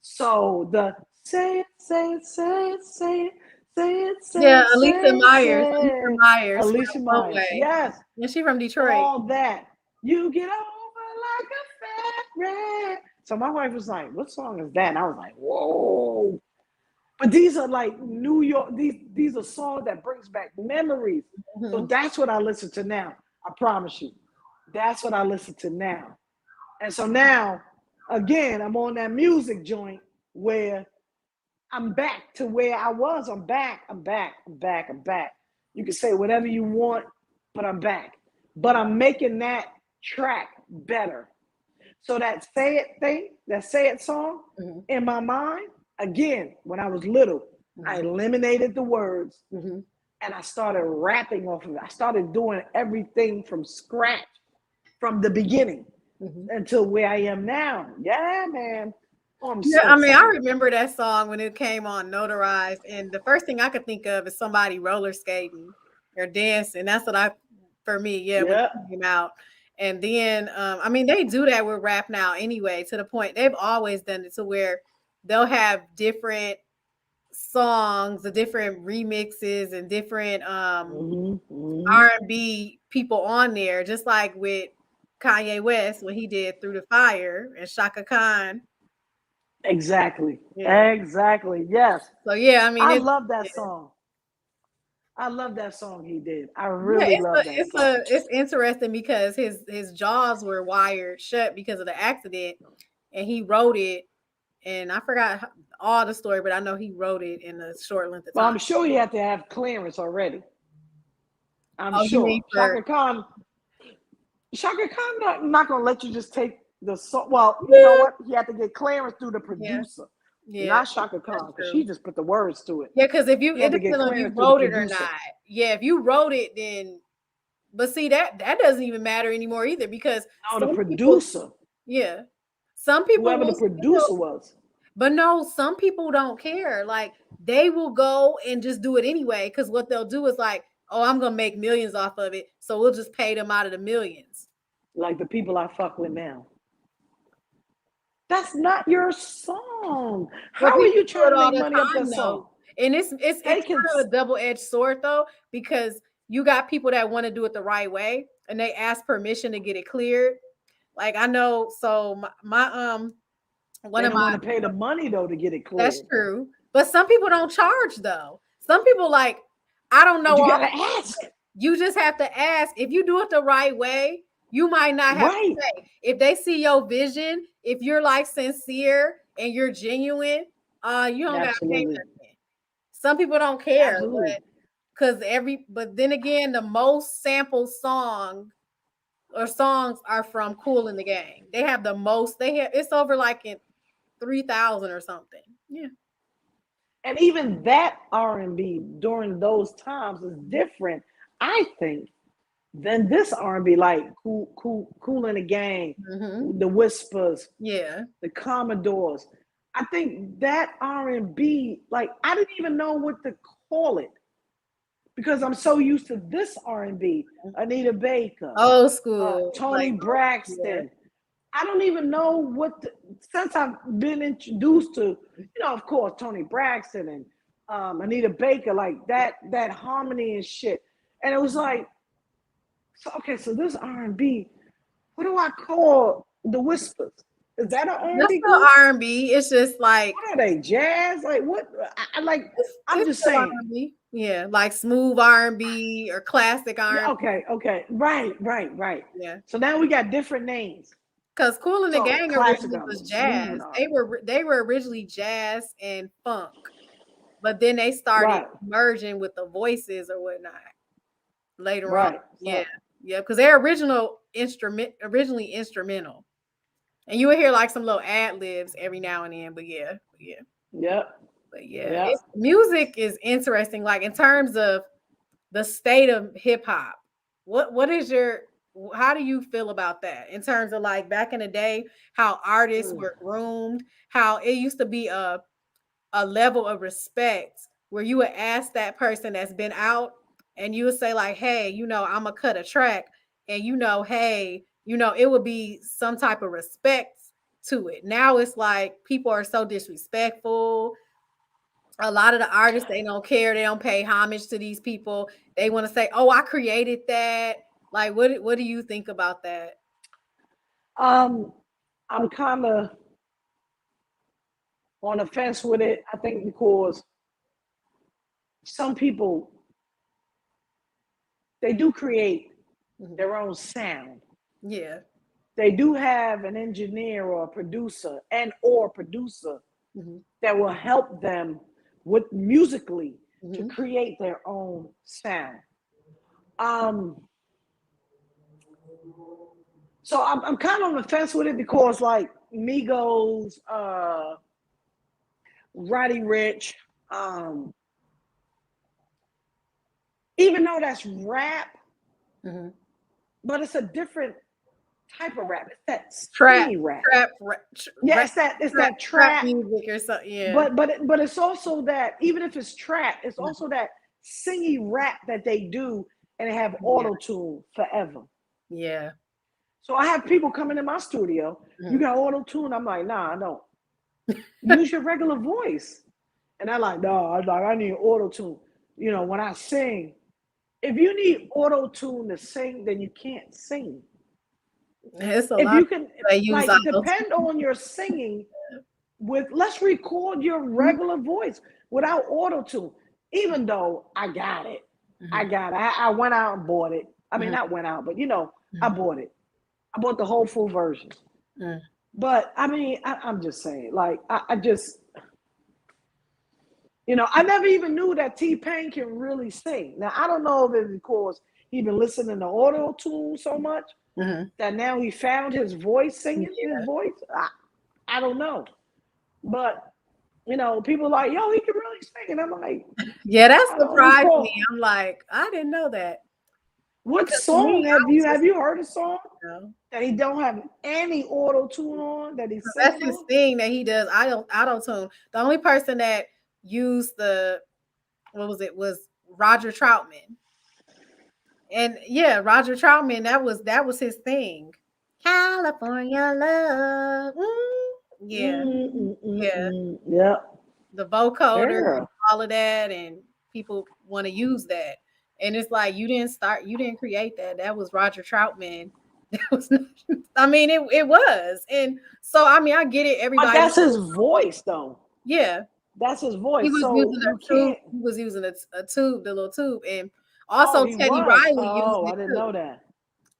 So the say it, say it, say it, say it, say it, say Yeah, it, Alicia say it, Myers. say Alicia it. Myers from Alicia One Myers. Way. Yes. And she from Detroit. All that. You get over like a fat rat. So my wife was like, what song is that? And I was like, whoa. But these are like New York, these are songs that brings back memories. So Mhm. that's what I listen to now. I promise you. That's what I listen to now. And so now, again, I'm on that music joint where I'm back to where I was. I'm back. I'm back. I'm back. I'm back. You can say whatever you want, but I'm back. But I'm making that track better. So that say it thing, that say it song Mhm, in my mind, again, when I was little, I mhm, eliminated the words mhm. and I started rapping off of it. I started doing everything from scratch, from the beginning Mhm. until where I am now. Yeah, man. Oh, I'm Yeah, so I mean, I excited. remember that song when it came on Notarized, and the first thing I could think of is somebody roller skating or dancing. That's what I, for me, yeah, when Yeah, it came out. And then, I mean, they do that with rap now anyway, to the point they've always done it to where they'll have different songs, the different remixes and different R&B people on there, just like with Kanye West when he did Through the Fire and Shaka Khan. exactly. Yeah. Exactly. Yes. So yeah, I mean I it's love that yeah, song. I love that song he did. I yeah, really love that song. it's interesting because his jaws were wired shut because of the accident, and he wrote it, and I forgot all the story, but I know he wrote it in a short length of But time. I'm sure he had to have clearance already. I'm Oh, you mean sure. for Shaka Khan not gonna let you just take the song. Well, you know yeah, what? He had to get clearance through the yeah, producer, yeah, not Shaka that's Khan, because she true. just put the words to it. Yeah, because if you He it had to get depends on if you clearance through the wrote it or producer. not. Yeah, if you wrote it, then but see that doesn't even matter anymore either because No, the some people, producer, yeah, some people whoever the will still. producer was. But no, some people don't care. Like they will go and just do it anyway. Cause what they'll do is like, oh, I'm gonna make millions off of it. So we'll just pay them out of the millions. Like the people I fuck with now. That's not your song. Well, How are people you do trying it to all make the money off that time though. song? And it's They it's can. kind of a double-edged sword though, because you got people that want to do it the right way and they ask permission to get it cleared. Like I know, so my one They of don't my want to pay the money though to get it that's cleared. true. But some people don't charge though. Some people like, I don't But know you all gotta ask. you just have to ask. If you do it the right way, you might not have to Right. pay. If they see your vision, if you're like sincere and you're genuine, you don't gotta pay Absolutely. nothing. Some people don't care, Absolutely. but because but then again, the most sampled song or songs are from Kool and the Gang. They have the most. They have it's over like in 3,000 or something. Yeah. And even that R&B during those times is different, I think, than this R&B, like Cool in the Gang, Mm-hmm. the Whispers, Yeah. the Commodores. I think that R&B, like I didn't even know what to call it because I'm so used to this R&B. Anita Baker, Old school. Tony Like, yeah. Braxton. I don't even know since I've been introduced to, of course, Tony Braxton and Anita Baker, like that harmony and shit. And it was like, so okay, so this R&B, what do I call the Whispers? Is that an That's R&B the group? R&B. It's just like What are they? Jazz? Like what? I like. I'm it's just still saying. R&B. Yeah, like smooth R&B or classic Yeah. R&B. Okay. Right. Yeah. So now we got different names. Because Kool and the So Gang classic originally R&B, was smooth jazz. R&B. They were originally jazz and funk, but then they started Right. merging with the voices or whatnot later on. Right. Yeah, So yeah, because they're originally instrumental, and you would hear like some little ad libs every now and then. yep. But yeah, Yeah. it's music is interesting. Like in terms of the state of hip hop, what is your how do you feel about that in terms of like back in the day how artists Mm. were groomed, how it used to be a level of respect where you would ask that person that's been out and you would say like, hey, I'm gonna cut a track, and hey, it would be some type of respect to it. Now it's like people are so disrespectful. A lot of the artists, they don't care, they don't pay homage to these people. They want to say, oh, I created that. Like what do you think about that? Um, I'm kind of on the fence with it. I think because some people they do create Mhm. their own sound. Yeah. They do have an engineer or a producer or producer Hmm. that will help them with musically to Hmm. create their own sound. Um, so I'm kind of on the fence with it because like Migos, Roddy Rich, um, even though that's rap, Hmm. but it's a different type of rap. It's that Trap, singy rap. trap, Yeah, rap, it's that trap trap, music or something. Yeah. but it's also that even if it's trap, it's also that singy rap that they do and they have Yeah. auto tune forever. Yeah. So I have people coming in my studio. You Mhm. got auto tune? I'm like, nah, I don't. Use your regular voice. And I like, no, I need auto tune. When I sing, if you need auto tune to sing, then you can't sing. It's a If lot of you can, people that use like, auto. depend on your singing let's record your regular voice without auto tune. Even though I got it, Mhm. I went out and bought it. I mean, Mhm. not went out, but I Mhm. bought it. I bought the whole full version. Mhm. But I mean, I'm just saying, like, I just, I never even knew that T-Pain can really sing. Now, I don't know if it's because he been listening to auto tune so much Mhm. that now he found his voice singing his Yeah. voice. I don't know. But people are like, yo, he can really sing. And I'm like, Yeah, that I don't surprised me. recall. I'm like, I didn't know that. What Because to song me, I was have just, you heard a song you know, that he don't have any auto tune on that he's that's singing his on? thing that he does. Auto tune. The only person that used the what was it was Roger Troutman. And yeah, Roger Troutman, that was his thing. California love. Yeah, yeah. Yeah, The vocoder and yeah. all of that, and people want to use that. And it's like you didn't create that. That was Roger Troutman. That was not, I mean, it was. And so I mean, I get it. But Everybody, that's his voice, though. yeah. That's his He voice. was So using you a tube. can't. He was using a tube, the little tube. And Oh, also he Teddy was. Riley used Oh, it I didn't too. know that.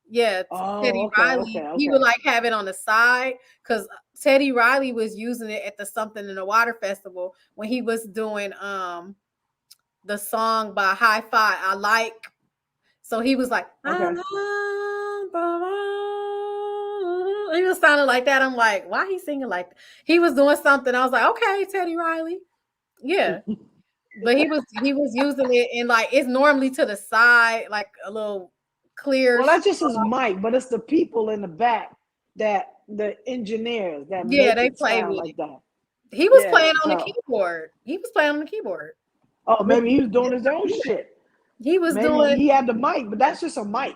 Yeah, Oh, Teddy okay, Riley, okay, he would okay. like have it on the side because Teddy Riley was using it at the Something in the Water Festival when he was doing the song by Hi Fi I Like. So he was like, I Okay. He was sounding like that. I'm like, why he singing like that? He was doing something. I was like, okay, Teddy Riley. Yeah. But he was using it in like it's normally to the side, like a little clear. Well, that's just his mic, but it's the people in the back that the engineers that Yeah, make they it play sound with like it. that. He was Yeah. playing on the So, keyboard. He was playing on the keyboard. oh, With maybe he was doing his own shit. he was Maybe doing he had the mic, but that's just a mic.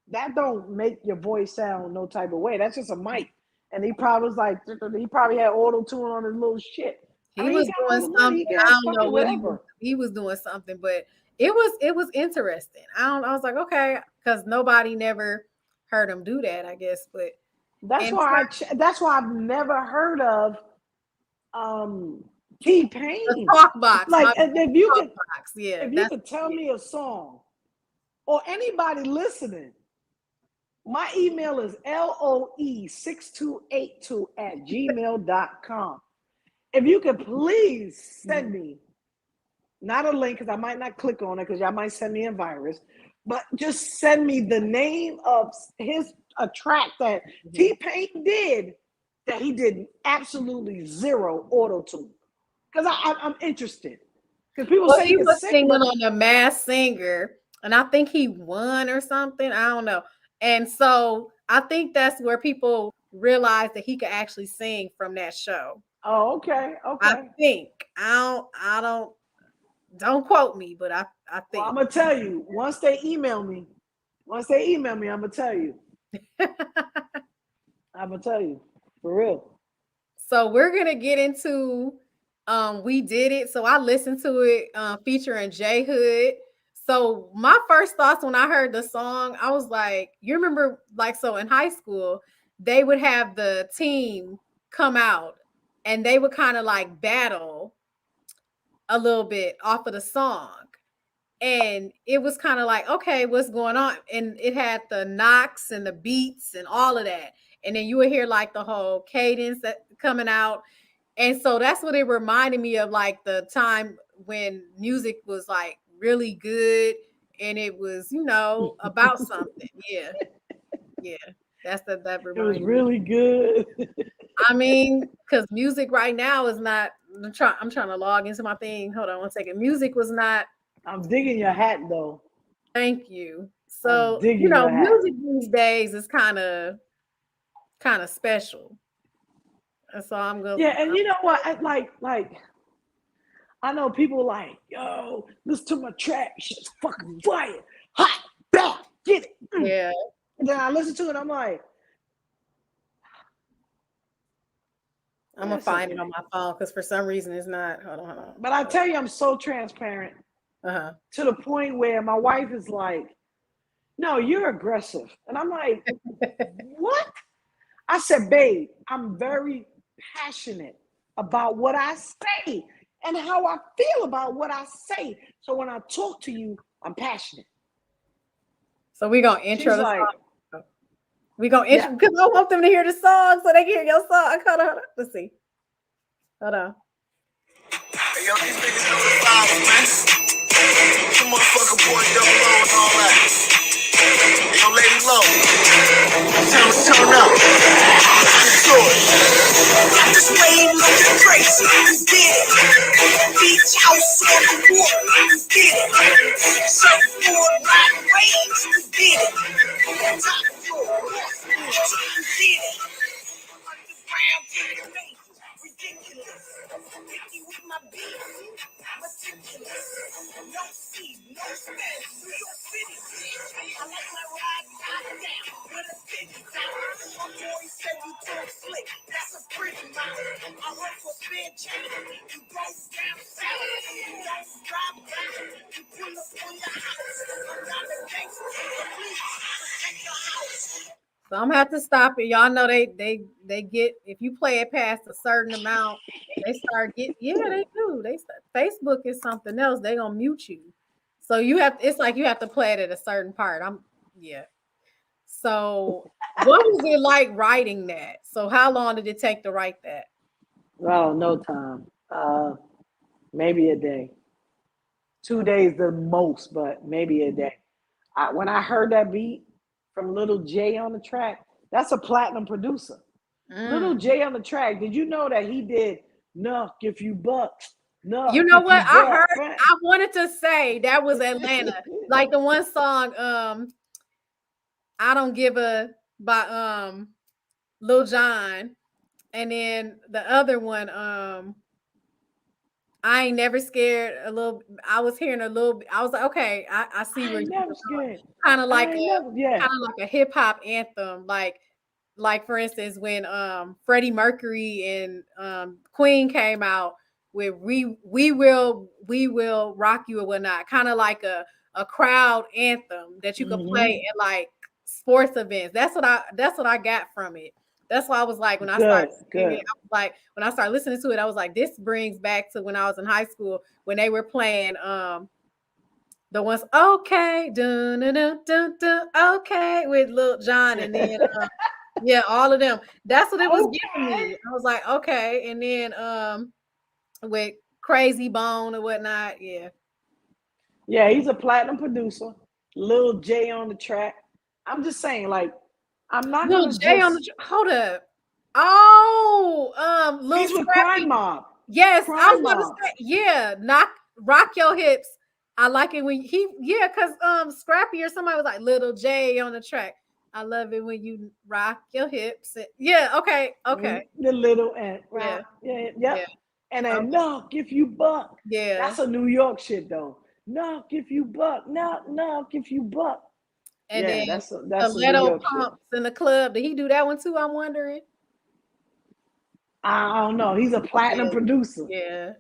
That don't make your voice sound no type of way. That's just a mic. And he probably was like, he probably had auto tune on his little shit. I he mean, he was got all doing the money. He something. can I have don't know fucking what whatever. he was doing something, but it was interesting. I was like, okay, because nobody never heard him do that, I guess. But That's in why that's why I've never heard of um the T-Pain. talk box, Like, my talk box, yeah, if you that's could tell me a song or anybody listening, my email is loe6282@gmail.com. If you could please send me not a link, because I might not click on it because y'all might send me a virus, but just send me the name of a track that T-Pain did that he did absolutely zero auto tune. Because I'm interested. Because people well, say he he can was sing, singing but on the Masked Singer, and I think he won or something. I don't know. And so I think that's where people realized that he could actually sing from that show. oh, okay, I okay. think. Don't quote me, but I Well, I'm think. gonna tell you. Once they email me, I'm gonna tell you. I'm gonna tell you for real. So we're gonna get into We Did It. So I listened to it featuring J Hood. So my first thoughts when I heard the song, I was like, you remember like so in high school, they would have the team come out and they would kind of like battle a little bit off of the song. And it was kind of like, okay, what's going on? And it had the knocks and the beats and all of that. And then you would hear like the whole cadence that coming out. And so that's what it reminded me of, like the time when music was like really good and it was, about something. Yeah. Yeah. That It was reminded me. really good. I mean, because music right now is not. I'm trying to log into my thing. Hold on one second. Music was not. I'm digging your hat though. Thank you. I'm So, digging your hat. music these days is kind of special. And so I'm going Yeah, and you know what? Like I know people like, yo, listen to my track, shit's fucking fire, hot, bam, get it. yeah, And then I listen to it, I'm like, I'm gonna that's find it okay. on my phone because for some reason it's not. Hold on. But I tell you, I'm so transparent Uh-huh. to the point where my wife is like, no, you're aggressive. And I'm like, what? I said, babe, I'm very passionate about what I say and how I feel about what I say. So when I talk to you, I'm passionate. So we're gonna intro She's the like, song. We're gonna yeah. intro because I want them to hear the song so they can hear your song. Hold on. Let's see. Hold on. Hey, yo, these niggas know the vibes, man. The motherfucker boy double O and all that. Hey, yo, Lady Low, turn up. Let's get to it. Got this wave looking crazy. You get it. Beach house on the water. You get it. Surfboard riding waves. You get it. Top floor, you get it. Underground getting dangerous, ridiculous. Picky with my beat, meticulous. No speed, no spin. New York City, bitch. I like my ride top down with a big top. My boy said you talk slick, that's a pretty mouth. I work for Fair Chain, you go down south. You don't drive by, you pull up on your house. I'm not a gangster, please protect your house. So I'm gonna have to stop it. Y'all know they get if you play it past a certain amount, they start get they do. Facebook is something else. They gonna mute you. So it's like you have to play it at a certain part. Yeah. So what was it like writing that? So how long did it take to write that? Well, no time. Maybe a day. 2 days the most, but maybe a day. When I heard that beat, from Little J on the track. That's a platinum producer. Little J on the track. Did you know that he did Nuck If You Buck? Nuck You know If You what? Buck. I wanted to say that was Atlanta. Like the one song, I Don't Give a by Lil Jon. And then the other one, I Ain't Never Scared. I was hearing a little. I was like, okay, I see I where ain't you're never scared. kind of like I ain't never, yeah. a hip hop anthem, like for instance when Freddie Mercury and Queen came out with we will rock you or whatnot, kind of like a crowd anthem that you could play at like sports events. That's what I got from it. That's why I was like, when I started singing, Good. I was like, when I started listening to it, I was like, this brings back to when I was in high school when they were playing the ones okay, dun dun dun dun, dun okay, with Lil Jon, and then yeah, all of them. That's what it was giving me. I was like, okay, and then with Crazy Bone and whatnot, yeah. Yeah, he's a platinum producer. Lil J on the track. I'm just saying, like, I'm not Lil gonna J on just. the hold up. Oh, Lil He's with Crime Scrappy. Mob. Yes, I was Crime about to Mob. say, yeah, rock your hips. I like it when yeah, because Scrappy or somebody was like Little J on the track. I love it when you rock your hips. Yeah, okay. The little and Yeah, right. Yeah, yeah, yep. And then okay. knock if you buck. Yeah. That's a New York shit though. Knock if you buck. Knock if you buck. And Yeah, then that's a New Stiletto York shit. Pumps in the club. Did he do that one too? I'm wondering. I don't know. He's a platinum Yeah, producer. yeah.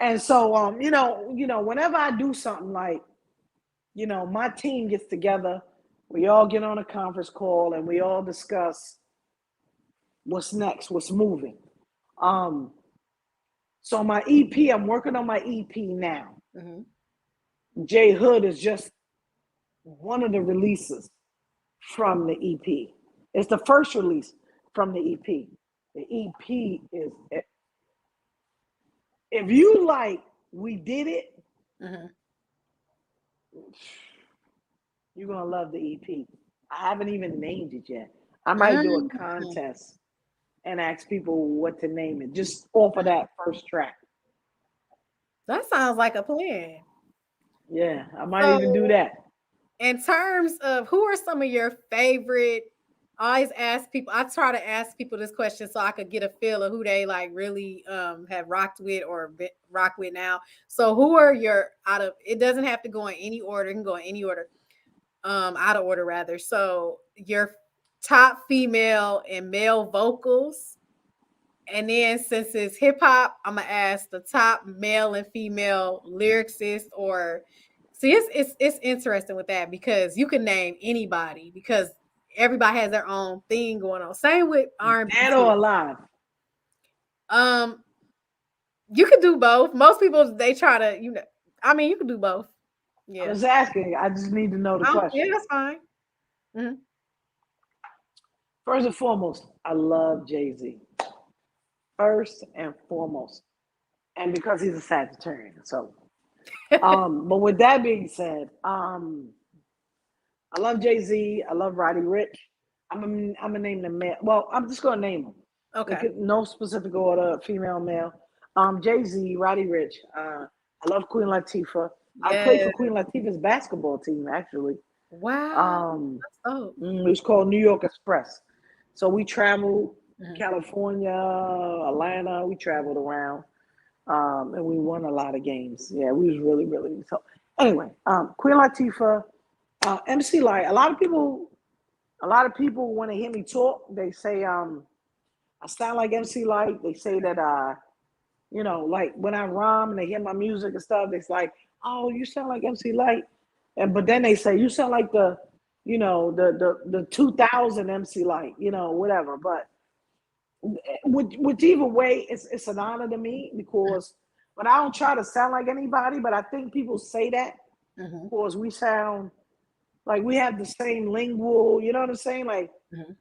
And so whenever I do something like, my team gets together, we all get on a conference call and we all discuss what's next, what's moving. Um, so my EP, I'm working on my EP now. Mhm. J Hood is just one of the releases from the EP. It's the first release from the EP. The EP is, if you like We Did It, Mhm. you're gonna love the EP. I haven't even named it yet. I might do a Mhm. contest and ask people what to name it, just off of that first track. That sounds like a plan. Yeah, I might even do So, that. in terms of who are some of your favorite, I always ask people, I try to ask people this question so I could get a feel of who they like really have rocked with or rock with now. So who are your out of it doesn't have to go in any order, it can go in any order, out of order rather. So your top female and male vocals. And then since it's hip hop, I'm gonna ask the top male and female lyricists or see it's interesting with that because you can name anybody because everybody has their own thing going on. Same with R&B Dead too. or alive. Um, you could do both. Most people they try to, I mean you can do both. I Yeah. was asking. I just need to know the Oh, yeah, question. that's fine. Mhm. First and foremost, I love Jay-Z. First and foremost. And because he's a Sagittarian. So but with that being said, I love Jay-Z. I love Roddy Rich. I'm gonna name them male. Well, I'm just gonna name them. Okay. No specific order, female, male. Jay-Z, Roddy Rich. I love Queen Latifah. I played Yeah. for Queen Latifah's basketball team actually. Wow. Um, That's dope. it was called New York Express. So we traveled Mhm. California, Atlanta. We traveled around, and we won a lot of games. Yeah, we was really, really so. Anyway, Queen Latifah, MC Light. A lot of people when they hear me talk, they say I sound like MC Light. They say that like when I rhyme and they hear my music and stuff, it's like, oh, you sound like MC Light. But then they say you sound like the 2000 MC Light, whatever. But whichever way, it's an honor to me because, but I don't try to sound like anybody. But I think people say that Mhm. because we sound like we have the same lingual. You know what I'm saying? Like, Mhm.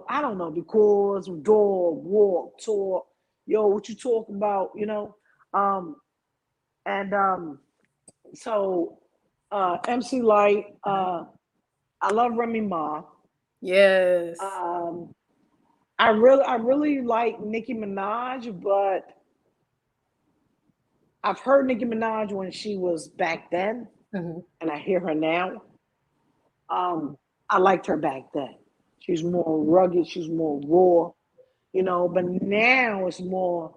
I don't know because dog, walk, talk. Yo, what you talking about? And so MC Light. I love Remy Ma. Yes. I really like Nicki Minaj, but I've heard Nicki Minaj when she was back then, Mhm. and I hear her now. I liked her back then. She's more rugged, she's more raw, but now it's more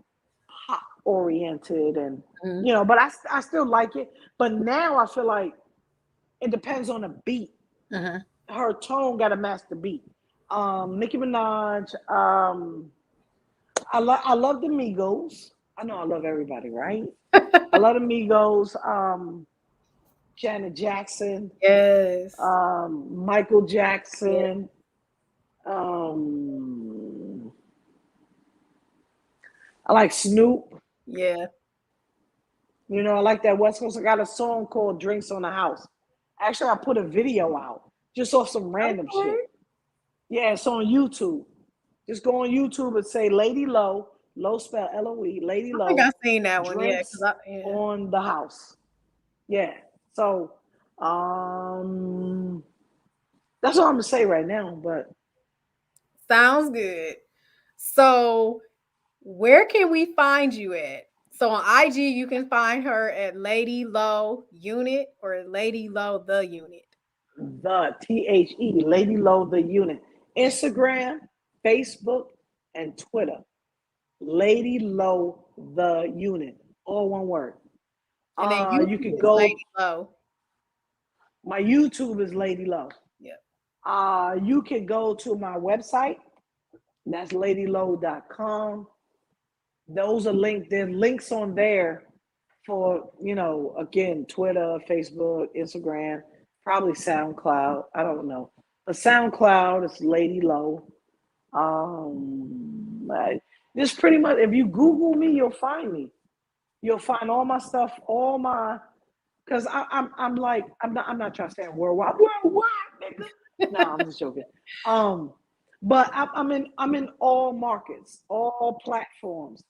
pop oriented and Mhm. but I still like it. But now I feel like it depends on the beat. Uh-huh. Her tone gotta match the beat. Nicki Minaj, I love the Migos. I know I love everybody, right? I love the Migos, Janet Jackson, Yes. Michael Yeah. Jackson, um, I like Snoop. Yeah. I like that West Coast. I got a song called Drinks on the House. Actually, I put a video out just off some random Okay. shit. Yeah, it's on YouTube. Just go on YouTube and say Lady Low, low spell Loe, Lady I think Low, I've seen that one. Yeah, because Drinks yeah. on the House. Yeah. So um that's all I'm gonna say right now. But Sounds good. So, where can we find you at? So on IG, you can find her at Lady Low Unit or Lady Low the Unit. the THE, Lady Low the Unit. Instagram, Facebook, and Twitter. Lady Low the Unit. All one word. And then You YouTube could is Lady go. Low. My YouTube is Lady Low. Yep. You can go to my website. That's ladylow.com. Those are linked. There's links on there for, again, Twitter, Facebook, Instagram, probably SoundCloud. I don't know. But SoundCloud is Lady Low. Just pretty much, if you Google me, you'll find me. You'll find all my stuff, all my, because I'm not trying to say worldwide, nigga. No, I'm just joking. But I'm in all markets, all platforms,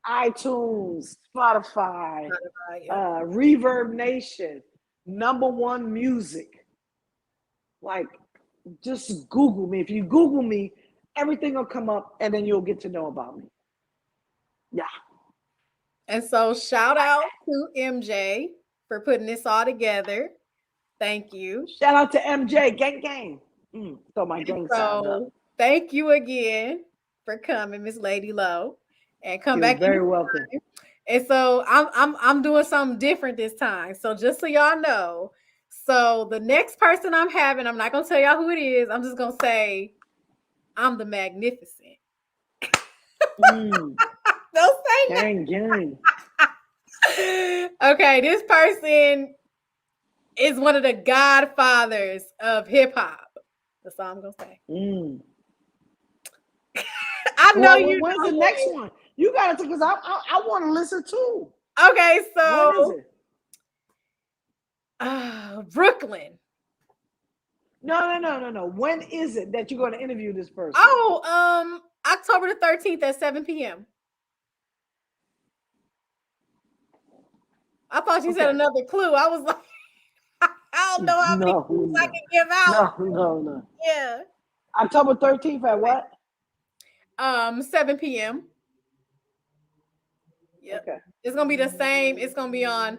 iTunes, Spotify, Yep. Reverb Nation, number one music. Like, just Google me. If you Google me, everything will come up, and then you'll get to know about me. Yeah. And so shout out to MJ for putting this all together. Thank you. Shout out to MJ, gang gang. Throw my And gang sign up. so thank you again for coming, Miss Lady Low, and come You're back very welcome. anytime. And so I'm doing something different this time. So just so y'all know, so the next person I'm having, I'm not gonna tell y'all who it is. I'm just gonna say I'm the Magnificent. Mm, Don't say gang gang. nothing. Okay, this person is one of the godfathers of hip hop. That's all I'm gonna say. Mm. I know Well, you when's know the who next it is. one? You got to, because I want to listen too. Okay, When is so it? Brooklyn. No. When is it that you're going to interview this person? Oh, October the 13th at 7 p.m. I thought you said Okay. another clue. I was like, I don't know how many clues I can give out. No. Yeah. October 13th at what? 7 p.m. Yep. Okay. It's gonna be the same. It's gonna be on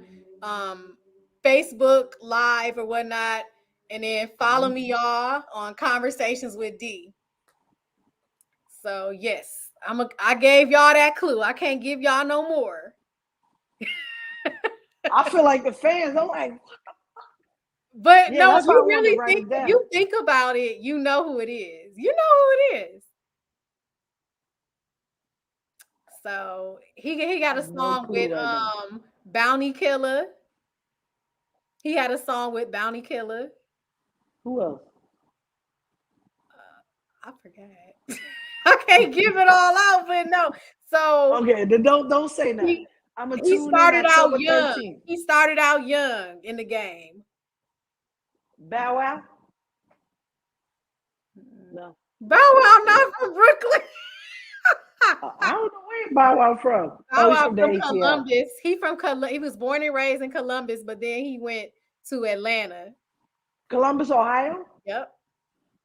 Facebook Live or whatnot. And then follow me y'all on Conversations with D. So yes, I gave y'all that clue. I can't give y'all no more. I feel like the fans, I'm like, But yeah, no, that's why I wanted to write it if down. you think about it, you know who it is. You know who it is. So he got I a have no song clue with right now. Bounty Killer. He had a song with Bounty Killer. Who else? I forgot. I can't give it all out, but no. So Okay, then don't say that. he I'm going to he tune in started out October young. 13th. He started out young in the game. Bow Wow? No. Bow Wow not from Brooklyn. I don't know where Bow Wow from. Oh, Bow he's Wow from the from ATL. Columbus. He from He was born and raised in Columbus, but then he went to Atlanta. Columbus, Ohio? Yep.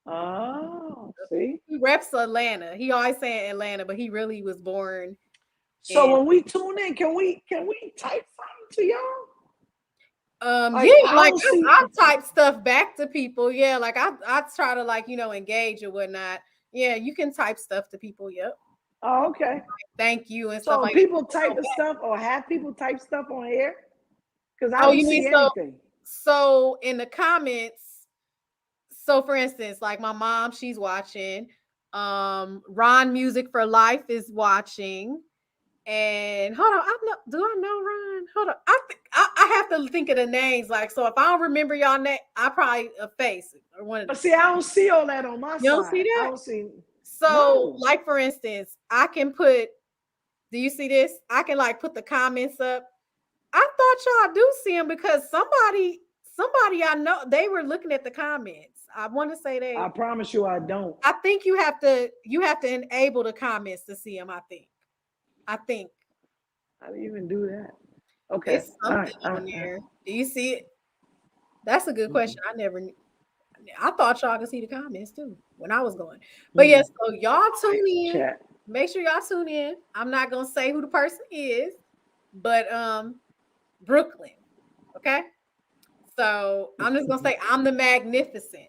Oh, see. He reps Atlanta. He always saying Atlanta, but he really was born So in. when we tune in, can we type something to y'all? Like Yeah, I like don't see. I type stuff back to people. Yeah, like I try to like engage or whatnot. Yeah, you can type stuff to people. Yep, Oh, okay. thank you and stuff So like that. people type the stuff or have people type stuff on air? Because I Oh, don't you mean see anything. so in the comments? So for instance, like my mom, she's watching. Ron Music for Life is watching. And hold on, do I know Ron? Hold on. I have to think of the names. Like, so if I don't remember y'all name, I probably face it or one of But them. see, I don't see all that on my You don't see side. I that? don't see. So, No. like for instance, I can put, do you see this? I can like put the comments up. I thought y'all do see them because somebody I know, they were looking at the comments. I want to say I promise you, I don't. I think you have to enable the comments to see them. I think How do you even do that? Okay. it's something on there. Do you see it? That's a good question. I thought y'all could see the comments too when I was going. But yes, so y'all tune in. Chat. Make sure y'all tune in. I'm not gonna say who the person is, but Brooklyn. Okay. So I'm just gonna say I'm the Magnificent.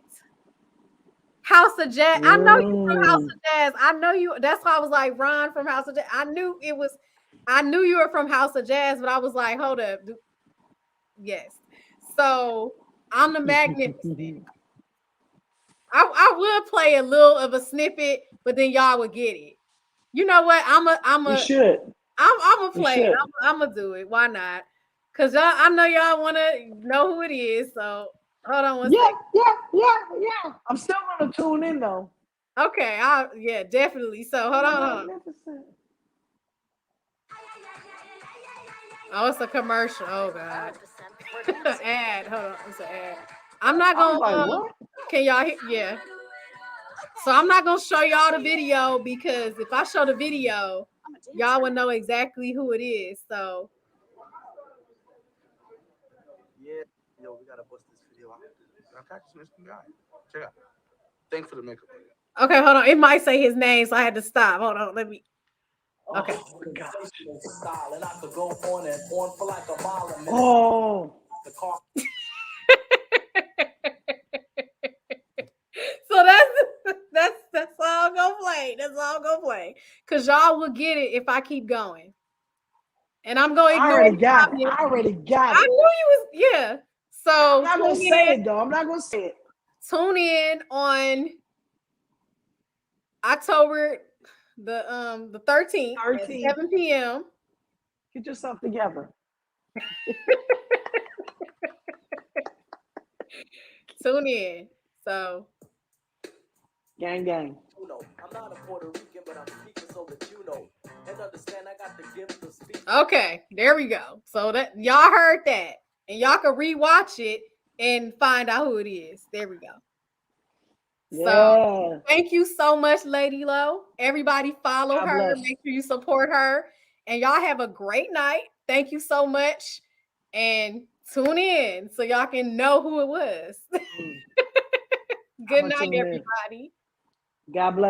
House of Jazz. I know you from House of Jazz. I know you. That's why I was like Ron from House of Jazz. I knew you were from House of Jazz, but I was like, hold up. Yes. So I'm the Magnificent. I will play a little of a snippet, but then y'all would get it. You know what? You should. I'm gonna play it. should. I'm gonna do it. Why not? Cause I know y'all want to know who it is. So hold on one second. Yeah. I'm still gonna tune in though. Okay. Yeah, definitely. So hold on. Magnificent. Oh, it's a commercial. Oh God. Ad. Hold on. It's an ad. I'm not I was gonna. like, what? Can y'all hear? Yeah. So I'm not gonna show y'all the video because if I show the video, y'all would know exactly who it is. So Yeah, yo, we gotta bust this video out. I practice this guy. Check out. Thanks for the makeup. okay, hold on. It might say his name, so I had to stop. Hold on. Let me. Okay. Oh my gosh. Oh. So that's all I'm gonna play. That's all I'm gonna play. Cause y'all will get it if I keep going. And I'm gonna ignore I already got I it. knew you was yeah. So I'm not gonna say it though. I'm not gonna say it. Tune in on October the 13th at 7 p.m. Get yourself together. Tune in. So Gang. I'm not a Puerto Rican, but I'm speaking so that you know. And understand I got the gift of speech. okay, there we go. So that y'all heard that. And y'all can rewatch it and find out who it is. There we go. Yeah. So thank you so much, Lady Low. Everybody follow God her. bless. Make sure you support her. And y'all have a great night. Thank you so much. And tune in so y'all can know who it was. Good night, everybody. God bless.